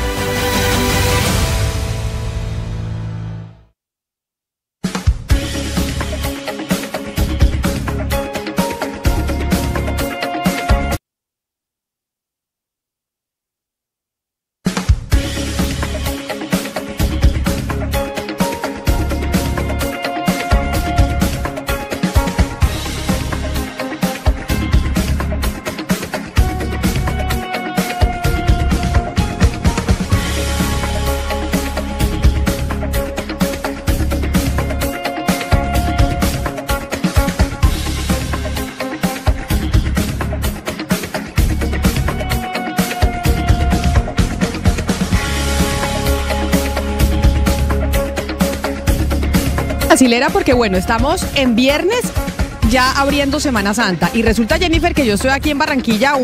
Brasilera, porque bueno, estamos en viernes ya abriendo Semana Santa y resulta, Jennifer, que yo estoy aquí en Barranquilla a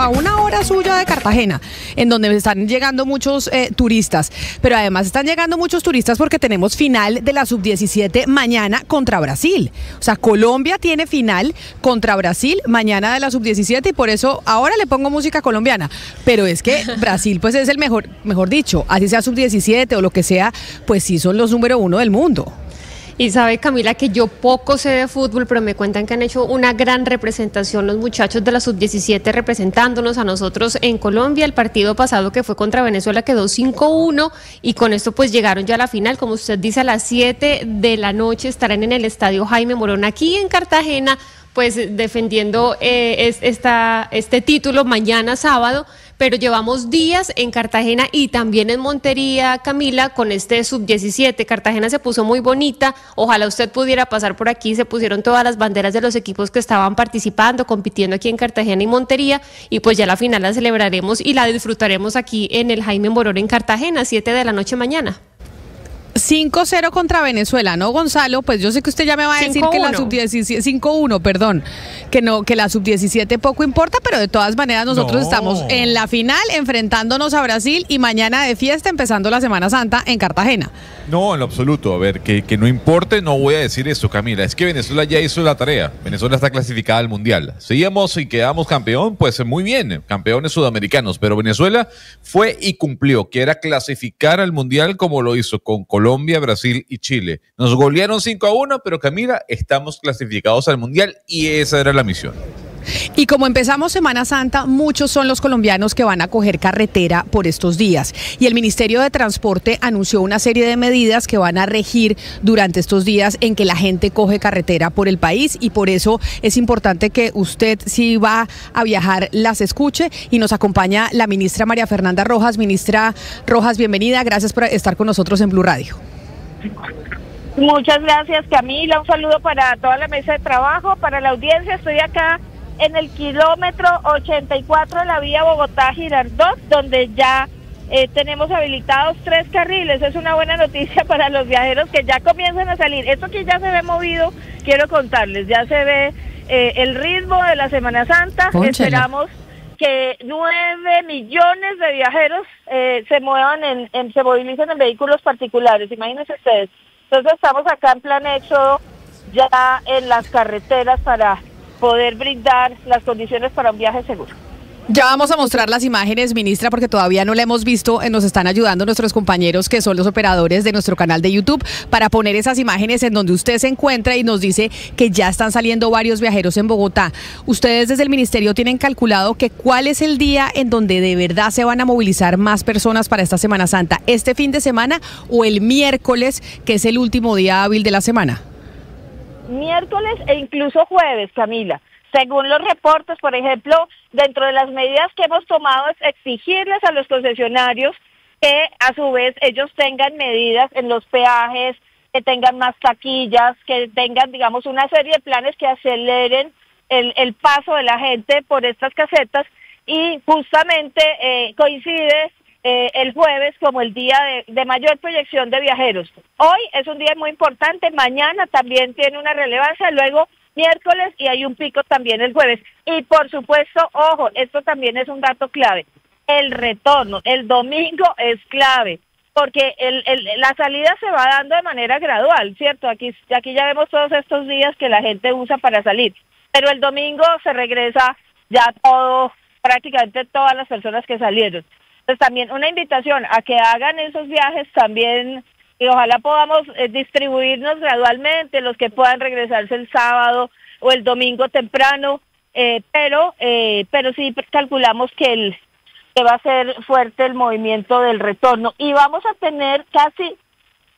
una hora suya de Cartagena, en donde me están llegando muchos turistas, pero además están llegando muchos turistas porque tenemos final de la Sub-17 mañana contra Brasil. O sea, Colombia tiene final contra Brasil mañana de la Sub-17 y por eso ahora le pongo música colombiana, pero es que Brasil pues es el mejor dicho, así sea Sub-17 o lo que sea, pues sí son los número 1 del mundo. Y sabe, Camila, que yo poco sé de fútbol, pero me cuentan que han hecho una gran representación los muchachos de la Sub-17 representándonos a nosotros en Colombia. El partido pasado que fue contra Venezuela quedó 5-1 y con esto pues llegaron ya a la final. Como usted dice, a las 7 de la noche estarán en el Estadio Jaime Morón aquí en Cartagena, pues defendiendo este título mañana sábado, pero llevamos días en Cartagena y también en Montería, Camila, con este sub-17. Cartagena se puso muy bonita, ojalá usted pudiera pasar por aquí, se pusieron todas las banderas de los equipos que estaban participando, compitiendo aquí en Cartagena y Montería, y pues ya la final la celebraremos y la disfrutaremos aquí en el Jaime Morón en Cartagena, 7 de la noche mañana. 5-0 contra Venezuela, ¿no, Gonzalo? Pues yo sé que usted ya me va a decir que la sub-17, 5-1, perdón, que la sub-17 poco importa, pero de todas maneras nosotros estamos en la final enfrentándonos a Brasil y mañana de fiesta empezando la Semana Santa en Cartagena. No, en lo absoluto. A ver, que no importe, no voy a decir eso, Camila. Es que Venezuela ya hizo la tarea. Venezuela está clasificada al Mundial. Seguimos y quedamos campeón, pues muy bien, campeones sudamericanos. Pero Venezuela fue y cumplió, que era clasificar al Mundial como lo hizo con Colombia, Brasil y Chile. Nos golearon 5-1, pero Camila, estamos clasificados al Mundial y esa era la misión. Y como empezamos Semana Santa, muchos son los colombianos que van a coger carretera por estos días. Y el Ministerio de Transporte anunció una serie de medidas que van a regir durante estos días en que la gente coge carretera por el país, y por eso es importante que usted, si va a viajar, las escuche. Y nos acompaña la ministra María Fernanda Rojas. Ministra Rojas, bienvenida. Gracias por estar con nosotros en Blue Radio. Muchas gracias, Camila. Un saludo para toda la mesa de trabajo, para la audiencia. Estoy acá en el kilómetro 84 de la vía Bogotá-Girardot, donde ya tenemos habilitados 3 carriles. Es una buena noticia para los viajeros que ya comienzan a salir. Esto que ya se ve movido, quiero contarles, ya se ve el ritmo de la Semana Santa. Pónchela. Esperamos que 9 millones de viajeros se movilicen en vehículos particulares, imagínense ustedes. Entonces estamos acá en plan éxodo, ya en las carreteras para poder brindar las condiciones para un viaje seguro. Ya vamos a mostrar las imágenes, ministra, porque todavía no la hemos visto. Nos están ayudando nuestros compañeros que son los operadores de nuestro canal de YouTube para poner esas imágenes en donde usted se encuentra y nos dice que ya están saliendo varios viajeros en Bogotá. Ustedes desde el ministerio tienen calculado que cuál es el día en donde de verdad se van a movilizar más personas para esta Semana Santa, este fin de semana o el miércoles, que es el último día hábil de la semana. Miércoles e incluso jueves, Camila. Según los reportes, por ejemplo, dentro de las medidas que hemos tomado es exigirles a los concesionarios que a su vez ellos tengan medidas en los peajes, que tengan más taquillas, que tengan, digamos, una serie de planes que aceleren el paso de la gente por estas casetas, y justamente coincide el jueves como el día de mayor proyección de viajeros. Hoy es un día muy importante, mañana también tiene una relevancia, luego miércoles y hay un pico también el jueves. Y por supuesto, ojo, esto también es un dato clave, el retorno, el domingo es clave, porque la salida se va dando de manera gradual, ¿cierto? Aquí ya vemos todos estos días que la gente usa para salir, pero el domingo se regresa ya prácticamente todas las personas que salieron. Entonces también una invitación a que hagan esos viajes también, y ojalá podamos distribuirnos gradualmente, los que puedan regresarse el sábado o el domingo temprano, pero sí calculamos que va a ser fuerte el movimiento del retorno, y vamos a tener casi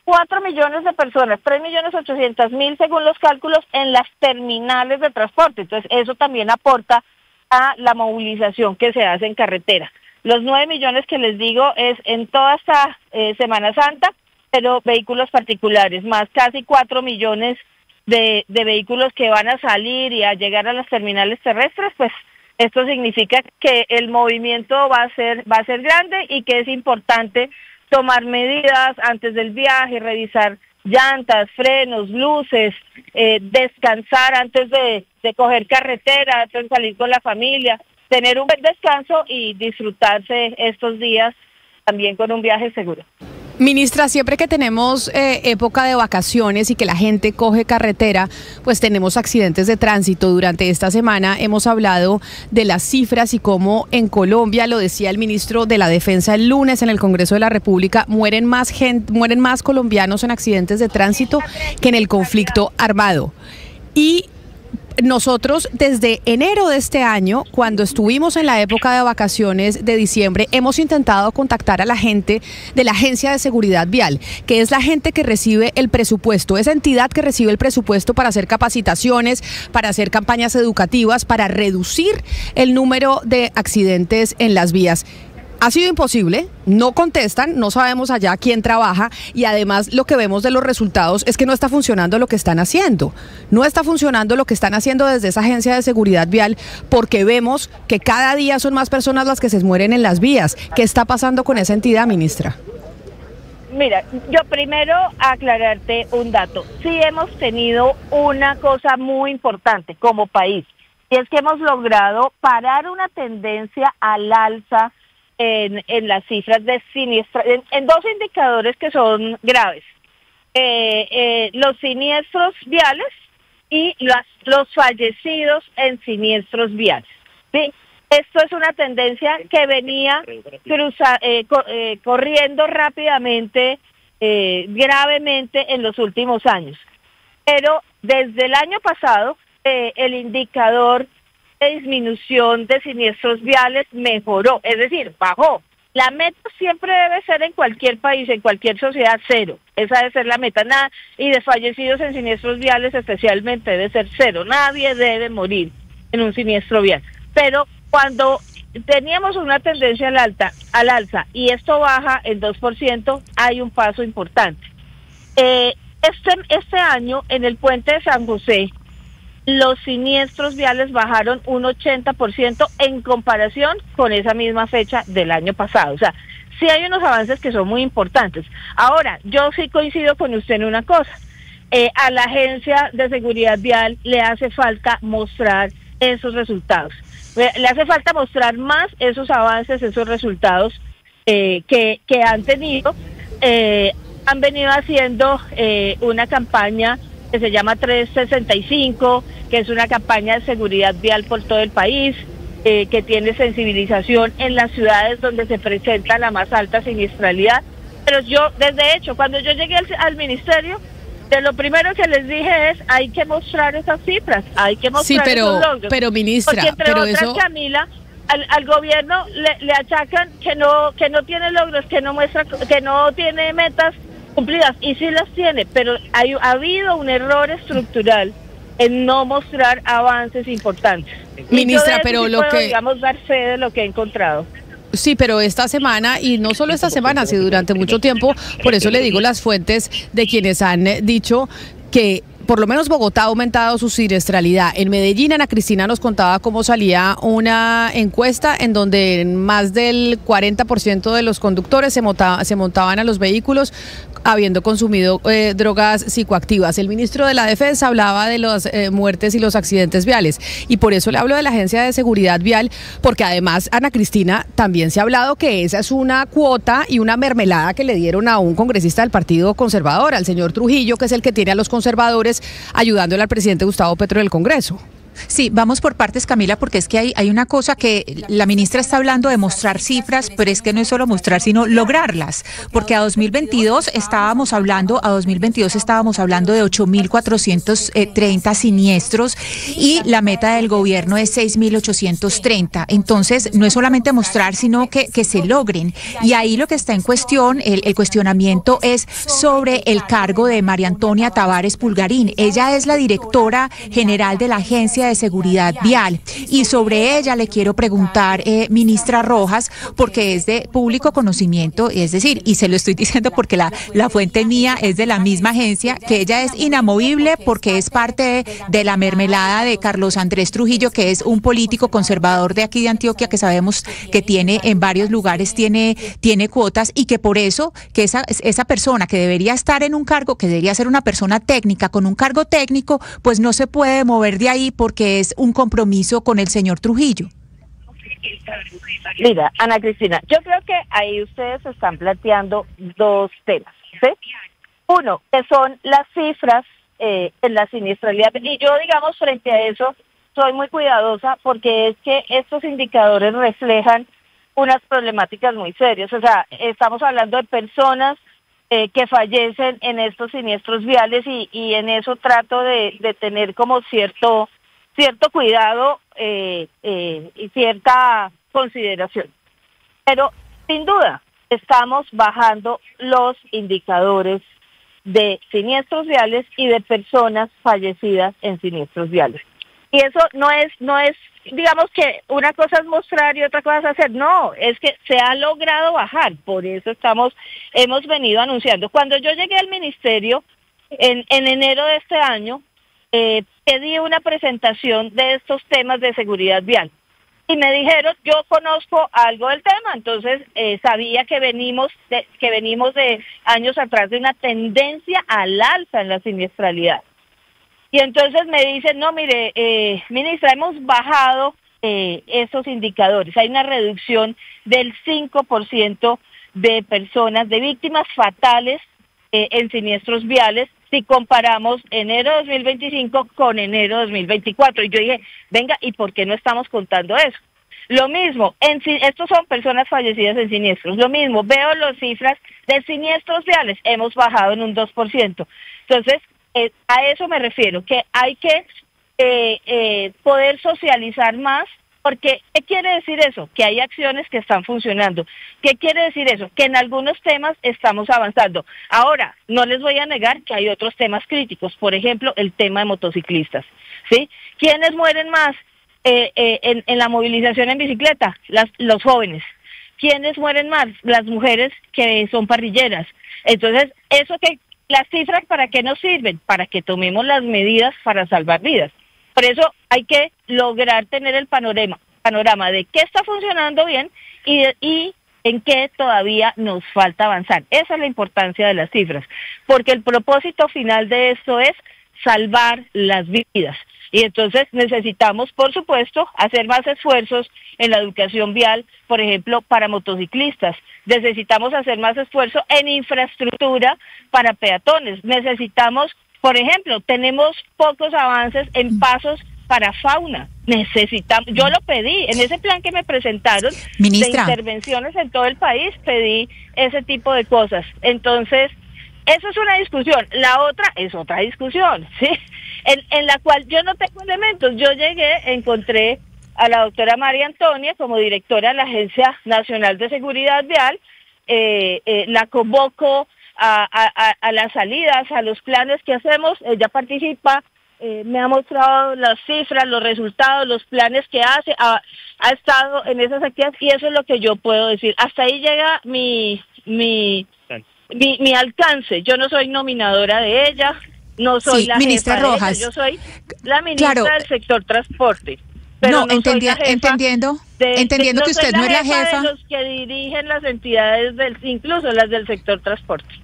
4 millones de personas, 3.800.000 según los cálculos, en las terminales de transporte. Entonces eso también aporta a la movilización que se hace en carretera. Los 9 millones que les digo es en toda esta Semana Santa, pero vehículos particulares, más casi 4 millones de vehículos que van a salir y a llegar a las terminales terrestres. Pues esto significa que el movimiento va a ser grande, y que es importante tomar medidas antes del viaje, revisar llantas, frenos, luces, descansar antes de coger carretera, antes de salir con la familia, tener un buen descanso y disfrutarse estos días también con un viaje seguro. Ministra, siempre que tenemos época de vacaciones y que la gente coge carretera, pues tenemos accidentes de tránsito. Durante esta semana hemos hablado de las cifras y cómo en Colombia, lo decía el ministro de la Defensa el lunes en el Congreso de la República, mueren más colombianos en accidentes de tránsito que en el conflicto armado. Y nosotros desde enero de este año, cuando estuvimos en la época de vacaciones de diciembre, hemos intentado contactar a la gente de la Agencia de Seguridad Vial, que es la gente que recibe el presupuesto, esa entidad que recibe el presupuesto para hacer capacitaciones, para hacer campañas educativas, para reducir el número de accidentes en las vías. Ha sido imposible, no contestan, no sabemos allá quién trabaja y además lo que vemos de los resultados es que no está funcionando lo que están haciendo. No está funcionando lo que están haciendo desde esa Agencia de Seguridad Vial porque vemos que cada día son más personas las que se mueren en las vías. ¿Qué está pasando con esa entidad, ministra? Mira, yo primero aclararte un dato. Sí hemos tenido una cosa muy importante como país y es que hemos logrado parar una tendencia al alza en las cifras de siniestros, en dos indicadores que son graves, los siniestros viales y los fallecidos en siniestros viales, ¿sí? Esto es una tendencia que venía corriendo rápidamente, gravemente en los últimos años, pero desde el año pasado el indicador de disminución de siniestros viales mejoró, es decir, bajó. La meta siempre debe ser en cualquier país, en cualquier sociedad, 0. Esa debe ser la meta, nada, y de fallecidos en siniestros viales especialmente debe ser 0. Nadie debe morir en un siniestro vial. Pero cuando teníamos una tendencia al alza y esto baja el 2%, hay un paso importante. Este año en el puente de San José, los siniestros viales bajaron un 80% en comparación con esa misma fecha del año pasado. O sea, sí hay unos avances que son muy importantes. Ahora, yo sí coincido con usted en una cosa. A la Agencia de Seguridad Vial le hace falta mostrar esos resultados. Le hace falta mostrar más esos avances, esos resultados que han tenido. Han venido haciendo una campaña que se llama 365, que es una campaña de seguridad vial por todo el país, que tiene sensibilización en las ciudades donde se presenta la más alta siniestralidad. Pero yo, desde hecho, cuando yo llegué al ministerio, de lo primero que les dije es, hay que mostrar esas cifras, hay que mostrar esos logros. Pero ministra, porque entre otras, eso... Camila, al gobierno le achacan que no tiene logros, que no muestra, que no tiene metas cumplidas, y sí las tiene, pero ha habido un error estructural en no mostrar avances importantes. Ministra, pero sí lo puedo, que... digamos, dar fe de lo que he encontrado. Sí, pero esta semana, y no solo esta semana, sino durante mucho tiempo, por eso le digo las fuentes de quienes han dicho que por lo menos Bogotá ha aumentado su siniestralidad. En Medellín, Ana Cristina nos contaba cómo salía una encuesta en donde más del 40% de los conductores se montaban a los vehículos habiendo consumido drogas psicoactivas. El ministro de la Defensa hablaba de las muertes y los accidentes viales, y por eso le hablo de la Agencia de Seguridad Vial, porque además, Ana Cristina, también se ha hablado que esa es una cuota y una mermelada que le dieron a un congresista del Partido Conservador, al señor Trujillo, que es el que tiene a los conservadores ayudándole al presidente Gustavo Petro del Congreso. Sí, vamos por partes, Camila, porque es que hay una cosa que la ministra está hablando de mostrar cifras, pero es que no es solo mostrar, sino lograrlas, porque a 2022 estábamos hablando de 8.430 siniestros y la meta del gobierno es 6.830. Entonces, no es solamente mostrar, sino que se logren. Y ahí lo que está en cuestión, el cuestionamiento es sobre el cargo de María Antonia Tavares Pulgarín. Ella es la directora general de la Agencia de Seguridad Vial, y sobre ella le quiero preguntar, ministra Rojas, porque es de público conocimiento, es decir, y se lo estoy diciendo porque la fuente mía es de la misma agencia, que ella es inamovible porque es parte de la mermelada de Carlos Andrés Trujillo, que es un político conservador de aquí de Antioquia, que sabemos que tiene en varios lugares, tiene cuotas, y que por eso que esa persona que debería estar en un cargo, que debería ser una persona técnica con un cargo técnico, pues no se puede mover de ahí porque es un compromiso con el señor Trujillo. Mira, Ana Cristina, yo creo que ahí ustedes están planteando dos temas, ¿sí? Uno, que son las cifras en la siniestralidad, y yo, digamos, frente a eso, soy muy cuidadosa porque es que estos indicadores reflejan unas problemáticas muy serias. O sea, estamos hablando de personas que fallecen en estos siniestros viales, y en eso trato de tener como cierto cierto cuidado y cierta consideración. Pero sin duda estamos bajando los indicadores de siniestros viales y de personas fallecidas en siniestros viales. Y eso no es, digamos que una cosa es mostrar y otra cosa es hacer. No, es que se ha logrado bajar. Por eso hemos venido anunciando. Cuando yo llegué al ministerio en enero de este año, pedí una presentación de estos temas de seguridad vial. Y me dijeron, yo conozco algo del tema, entonces sabía que venimos de años atrás de una tendencia al alza en la siniestralidad. Y entonces me dicen, no, mire, ministra, hemos bajado esos indicadores. Hay una reducción del 5% de personas, de víctimas fatales en siniestros viales, si comparamos enero de 2025 con enero de 2024. Y yo dije, venga, ¿y por qué no estamos contando eso? Lo mismo, estos son personas fallecidas en siniestros. Lo mismo, veo las cifras de siniestros viales, hemos bajado en un 2%. Entonces, a eso me refiero, que hay que poder socializar más. Porque, ¿qué quiere decir eso? Que hay acciones que están funcionando. ¿Qué quiere decir eso? Que en algunos temas estamos avanzando. Ahora, no les voy a negar que hay otros temas críticos. Por ejemplo, el tema de motociclistas, ¿sí? ¿Quiénes mueren más en la movilización en bicicleta? Los jóvenes. ¿Quiénes mueren más? Las mujeres que son parrilleras. Entonces, las cifras, ¿para qué nos sirven? Para que tomemos las medidas para salvar vidas. Por eso hay que lograr tener el panorama de qué está funcionando bien y en qué todavía nos falta avanzar. Esa es la importancia de las cifras, porque el propósito final de esto es salvar las vidas. Y entonces necesitamos, por supuesto, hacer más esfuerzos en la educación vial, por ejemplo, para motociclistas. Necesitamos hacer más esfuerzo en infraestructura para peatones. Necesitamos, por ejemplo, tenemos pocos avances en pasos para fauna. Yo lo pedí, en ese plan que me presentaron, Ministra, de intervenciones en todo el país, pedí ese tipo de cosas. Entonces, eso es una discusión. La otra es otra discusión, ¿sí? En la cual yo no tengo elementos. Yo llegué, encontré a la doctora María Antonia como directora de la Agencia Nacional de Seguridad Vial, la convoco a las salidas, a los planes que hacemos. Ella participa, me ha mostrado las cifras, los resultados, los planes que hace, ha estado en esas actividades y eso es lo que yo puedo decir. Hasta ahí llega mi alcance. Yo no soy nominadora de ella, no soy la ministra jefa Rojas. de ella, yo soy la ministra del sector transporte. Pero entendiendo que usted no es la jefa de los que dirigen las entidades incluso las del sector transporte.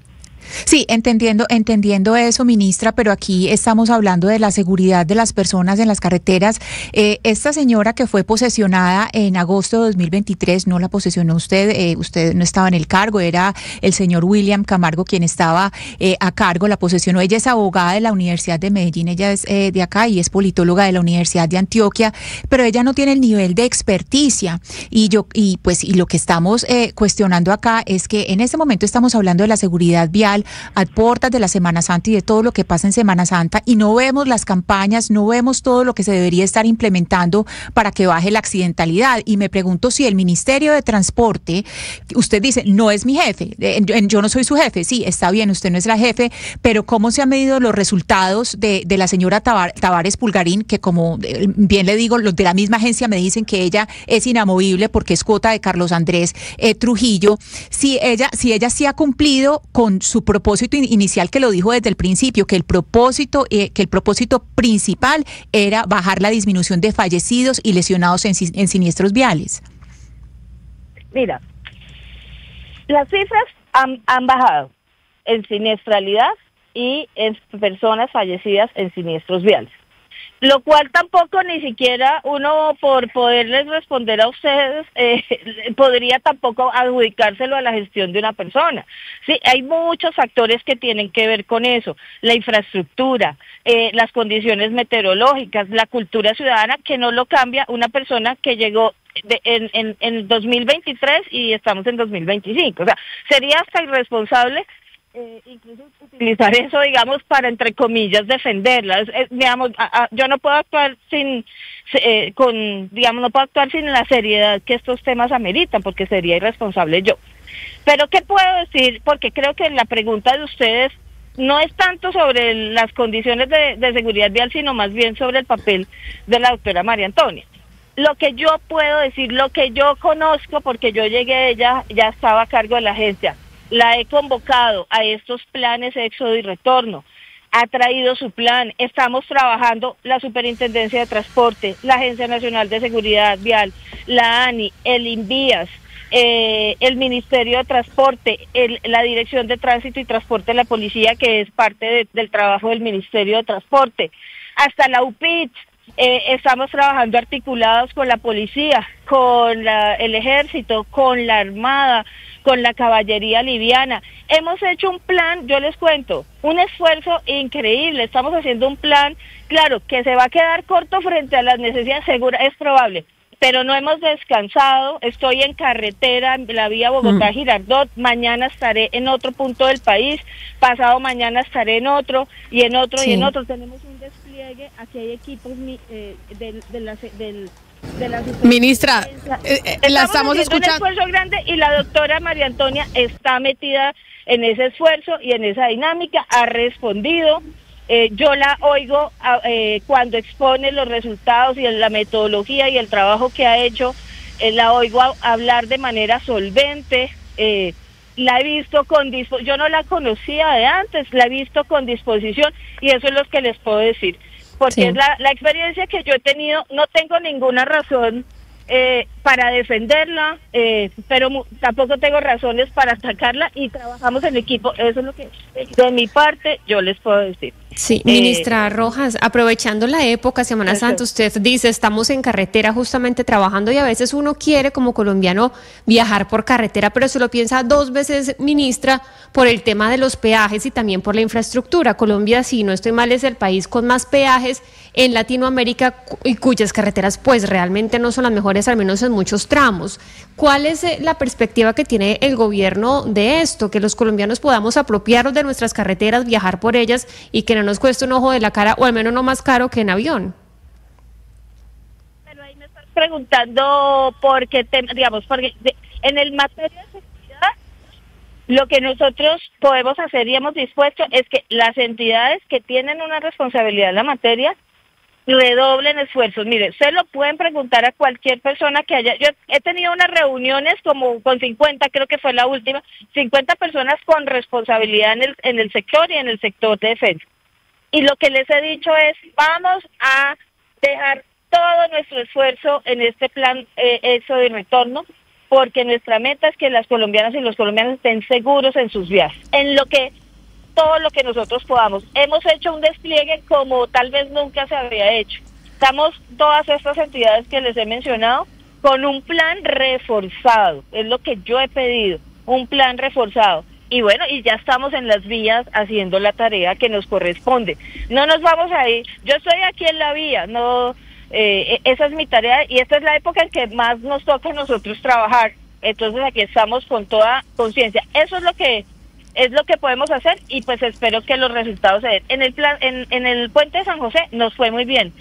Sí, entendiendo eso, ministra, pero aquí estamos hablando de la seguridad de las personas en las carreteras. Esta señora que fue posesionada en agosto de 2023, no la posesionó usted, usted no estaba en el cargo, era el señor William Camargo quien estaba a cargo, la posesionó. Ella es abogada de la Universidad de Medellín, ella es de acá y es politóloga de la Universidad de Antioquia, pero ella no tiene el nivel de experticia. Y lo que estamos cuestionando acá es que en este momento estamos hablando de la seguridad vial a puertas de la Semana Santa y de todo lo que pasa en Semana Santa y no vemos las campañas, no vemos todo lo que se debería estar implementando para que baje la accidentalidad. Y me pregunto si el Ministerio de Transporte, usted dice, no es mi jefe, yo no soy su jefe, sí, está bien, usted no es la jefe, pero ¿cómo se han medido los resultados de la señora Tavares Pulgarín, que como bien le digo, los de la misma agencia me dicen que ella es inamovible porque es cuota de Carlos Andrés Trujillo, si ella sí ha cumplido con su propósito inicial, que lo dijo desde el principio, que el propósito principal era bajar la disminución de fallecidos y lesionados en siniestros viales? Mira, las cifras han bajado en siniestralidad y en personas fallecidas en siniestros viales. Lo cual tampoco ni siquiera uno, por poderles responder a ustedes, podría tampoco adjudicárselo a la gestión de una persona. Sí, hay muchos factores que tienen que ver con eso, la infraestructura, las condiciones meteorológicas, la cultura ciudadana, que no lo cambia una persona que llegó en 2023 y estamos en 2025. O sea, sería hasta irresponsable incluso utilizar eso, digamos, para, entre comillas, defenderla. Digamos, yo no puedo actuar no puedo actuar sin la seriedad que estos temas ameritan, porque sería irresponsable yo. Pero ¿qué puedo decir? Porque creo que la pregunta de ustedes no es tanto sobre las condiciones de seguridad vial, sino más bien sobre el papel de la doctora María Antonia. Lo que yo puedo decir, lo que yo conozco, porque yo llegué, ella ya estaba a cargo de la agencia, la he convocado a estos planes éxodo y retorno, ha traído su plan, estamos trabajando la Superintendencia de Transporte, la Agencia Nacional de Seguridad Vial, la ANI, el INVIAS, el Ministerio de Transporte, la Dirección de Tránsito y Transporte de la Policía, que es parte del trabajo del Ministerio de Transporte, hasta la UPIT. Estamos trabajando articulados con la policía, con el ejército, con la armada, con la caballería liviana. Hemos hecho un plan, yo les cuento, un esfuerzo increíble. Estamos haciendo un plan, claro, que se va a quedar corto frente a las necesidades, segura, es probable, pero no hemos descansado. Estoy en carretera, en la vía Bogotá-Girardot, mañana estaré en otro punto del país, pasado mañana estaré en otro, y en otro, y en otro. Tenemos un despliegue, aquí hay equipos de la ministra, la estamos escuchando. Un esfuerzo grande, y la doctora María Antonia está metida en ese esfuerzo y en esa dinámica, ha respondido. Yo la oigo cuando expone los resultados y la metodología y el trabajo que ha hecho, la oigo hablar de manera solvente, la he visto con disposición, yo no la conocía de antes, la he visto con disposición, y eso es lo que les puedo decir, porque es la experiencia que yo he tenido. No tengo ninguna razón para defenderla, pero tampoco tengo razones para atacarla, y trabajamos en equipo. Eso es lo que de mi parte yo les puedo decir. Sí, ministra Rojas, aprovechando la época, Semana Santa, usted dice, estamos en carretera justamente trabajando, y a veces uno quiere como colombiano viajar por carretera, pero se lo piensa dos veces, ministra, por el tema de los peajes y también por la infraestructura. Colombia, si no estoy mal, es el país con más peajes en Latinoamérica, y cuyas carreteras pues realmente no son las mejores, al menos en muchos tramos. ¿Cuál es la perspectiva que tiene el gobierno de esto? Que los colombianos podamos apropiarnos de nuestras carreteras, viajar por ellas, y que no nos cueste un ojo de la cara, o al menos no más caro que en avión. Pero ahí me estás preguntando porque en el materia de seguridad, lo que nosotros podemos hacer y hemos dispuesto es que las entidades que tienen una responsabilidad en la materia redoblen esfuerzos. Mire, se lo pueden preguntar a cualquier persona que haya. Yo he tenido unas reuniones como con 50, creo que fue la última, 50 personas con responsabilidad en el sector y en el sector de defensa. Y lo que les he dicho es, vamos a dejar todo nuestro esfuerzo en este plan éxodo y retorno, porque nuestra meta es que las colombianas y los colombianos estén seguros en sus viajes, en todo lo que nosotros podamos. Hemos hecho un despliegue como tal vez nunca se había hecho. Estamos todas estas entidades que les he mencionado con un plan reforzado, es lo que yo he pedido, un plan reforzado. Y bueno, y ya estamos en las vías haciendo la tarea que nos corresponde. No nos vamos a ir, yo estoy aquí en la vía, no, esa es mi tarea, y esta es la época en que más nos toca a nosotros trabajar. Entonces aquí estamos con toda conciencia. Eso es lo que podemos hacer, y pues espero que los resultados se den. En el puente de San José nos fue muy bien.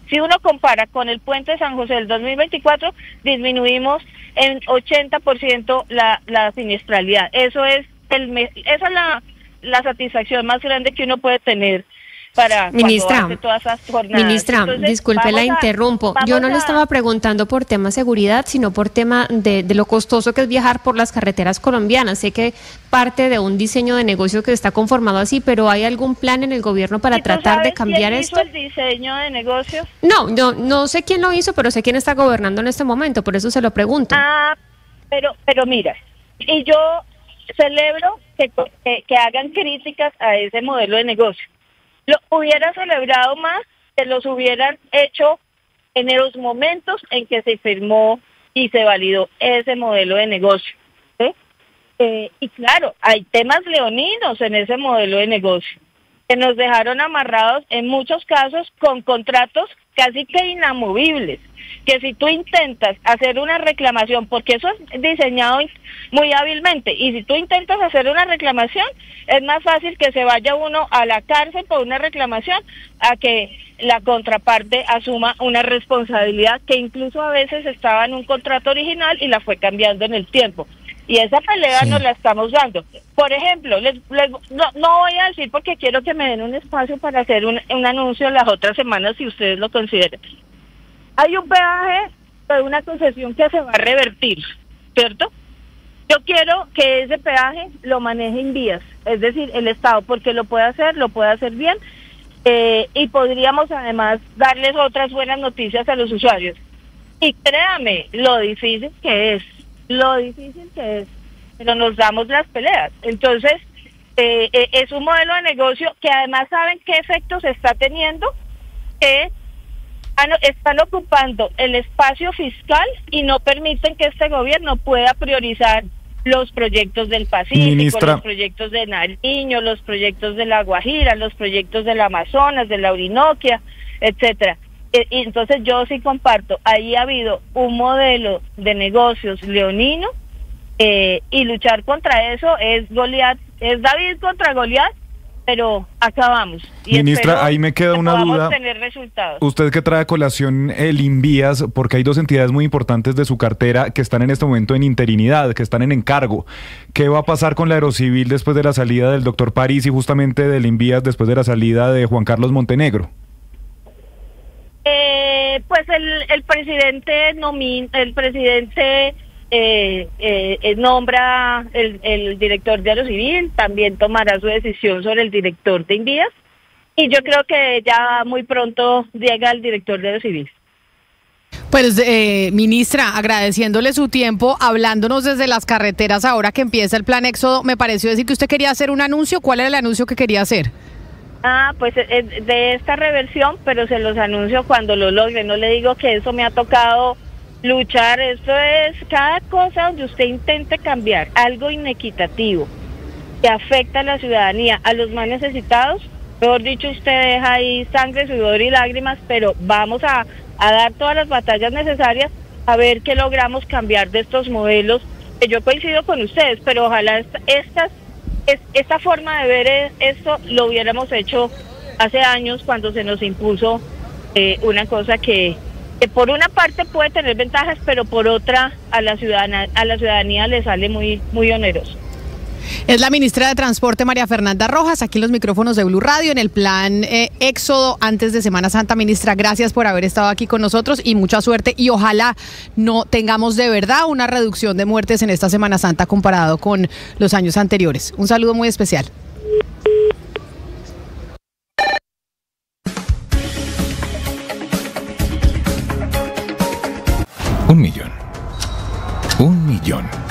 Si uno compara con el puente de San José del 2024, disminuimos en 80% la siniestralidad. Esa es la satisfacción más grande que uno puede tener para ministra, cuando hace todas esas jornadas. Ministra, entonces, disculpe, la interrumpo. Yo no le estaba preguntando por tema seguridad, sino por tema de lo costoso que es viajar por las carreteras colombianas. Sé que parte de un diseño de negocio que está conformado así, pero ¿hay algún plan en el gobierno para tratar de cambiar esto? ¿Quién hizo el diseño de negocios? No sé quién lo hizo, pero sé quién está gobernando en este momento, por eso se lo pregunto. Pero mira, y yo celebro que hagan críticas a ese modelo de negocio. Lo hubiera celebrado más que los hubieran hecho en los momentos en que se firmó y se validó ese modelo de negocio. ¿Sí? Y claro, hay temas leoninos en ese modelo de negocio que nos dejaron amarrados en muchos casos con contratos casi que inamovibles, que si tú intentas hacer una reclamación, porque eso es diseñado muy hábilmente, y si tú intentas hacer una reclamación, es más fácil que se vaya uno a la cárcel por una reclamación a que la contraparte asuma una responsabilidad que incluso a veces estaba en un contrato original y la fue cambiando en el tiempo. Y esa pelea nos la estamos dando. Por ejemplo, no voy a decir porque quiero que me den un espacio para hacer un anuncio las otras semanas si ustedes lo consideran. Hay un peaje de una concesión que se va a revertir, ¿cierto? Yo quiero que ese peaje lo maneje Invías, es decir, el Estado, porque lo puede hacer bien, y podríamos además darles otras buenas noticias a los usuarios. Y créame, lo difícil que es, pero nos damos las peleas. Entonces, es un modelo de negocio que además saben qué efectos está teniendo, que están ocupando el espacio fiscal y no permiten que este gobierno pueda priorizar los proyectos del Pacífico, Ministra, los proyectos de Nariño, los proyectos de La Guajira, los proyectos del Amazonas, de la Orinoquia, etcétera. Y entonces yo sí comparto, ahí ha habido un modelo de negocios leonino, y luchar contra eso es Goliat, es David contra Goliat, pero acabamos. Y ministra, ahí me queda una duda. Tener resultados. Usted que trae a colación el Invías, porque hay dos entidades muy importantes de su cartera que están en este momento en interinidad, que están en encargo. ¿Qué va a pasar con la Aerocivil después de la salida del doctor París y justamente del Invías después de la salida de Juan Carlos Montenegro? Pues el presidente nombra el director de Aerocivil, también tomará su decisión sobre el director de Invías, y yo creo que ya muy pronto llega el director de Aerocivil. Pues, ministra, agradeciéndole su tiempo, hablándonos desde las carreteras ahora que empieza el plan Éxodo, me pareció decir que usted quería hacer un anuncio. ¿Cuál era el anuncio que quería hacer? Pues de esta reversión, pero se los anuncio cuando lo logre. No le digo que eso me ha tocado luchar. Esto es cada cosa donde usted intente cambiar algo inequitativo que afecta a la ciudadanía, a los más necesitados. Mejor dicho, usted deja ahí sangre, sudor y lágrimas, pero vamos a dar todas las batallas necesarias a ver qué logramos cambiar de estos modelos. Que yo coincido con ustedes, pero ojalá esta forma de ver esto lo hubiéramos hecho hace años cuando se nos impuso una cosa que por una parte puede tener ventajas, pero por otra a la ciudadanía le sale muy, muy oneroso. Es la ministra de Transporte, María Fernanda Rojas, aquí en los micrófonos de Blue Radio, en el plan Éxodo antes de Semana Santa. Ministra, gracias por haber estado aquí con nosotros y mucha suerte, y ojalá no tengamos de verdad una reducción de muertes en esta Semana Santa comparado con los años anteriores. Un saludo muy especial. Un millón.